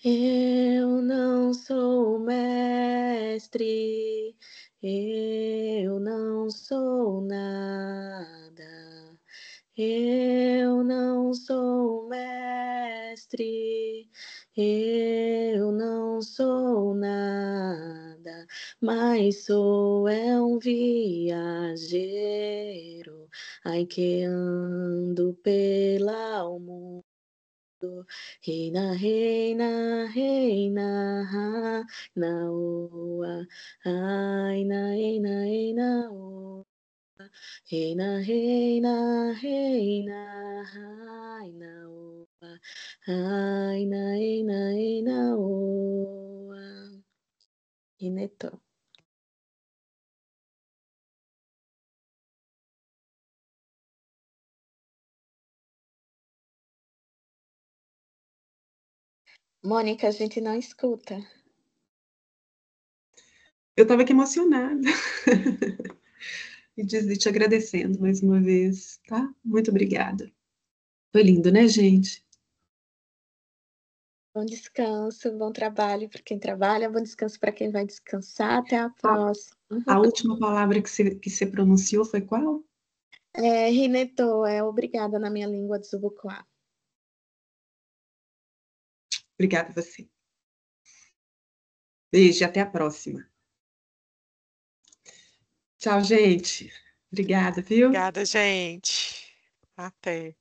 Eu não sou mestre, eu não sou nada. Eu não sou mestre, eu não sou nada, mas sou um viajeiro, ai que ando pela Reina, reina, reina, ha, na oa, ai, na, eina, oa. Reina, reina, reina, ai, na oa, ai, na, eina, oa. Ineto. Mônica, a gente não escuta. Eu estava aqui emocionada. E te agradecendo mais uma vez, tá? Muito obrigada. Foi lindo, né, gente? Bom descanso, bom trabalho para quem trabalha, bom descanso para quem vai descansar. Até a próxima. A última palavra que você pronunciou foi qual? Rineto, obrigada na minha língua de Zubuquá. Obrigada a você. Beijo e até a próxima. Tchau, gente. Obrigada, viu? Obrigada, gente. Até.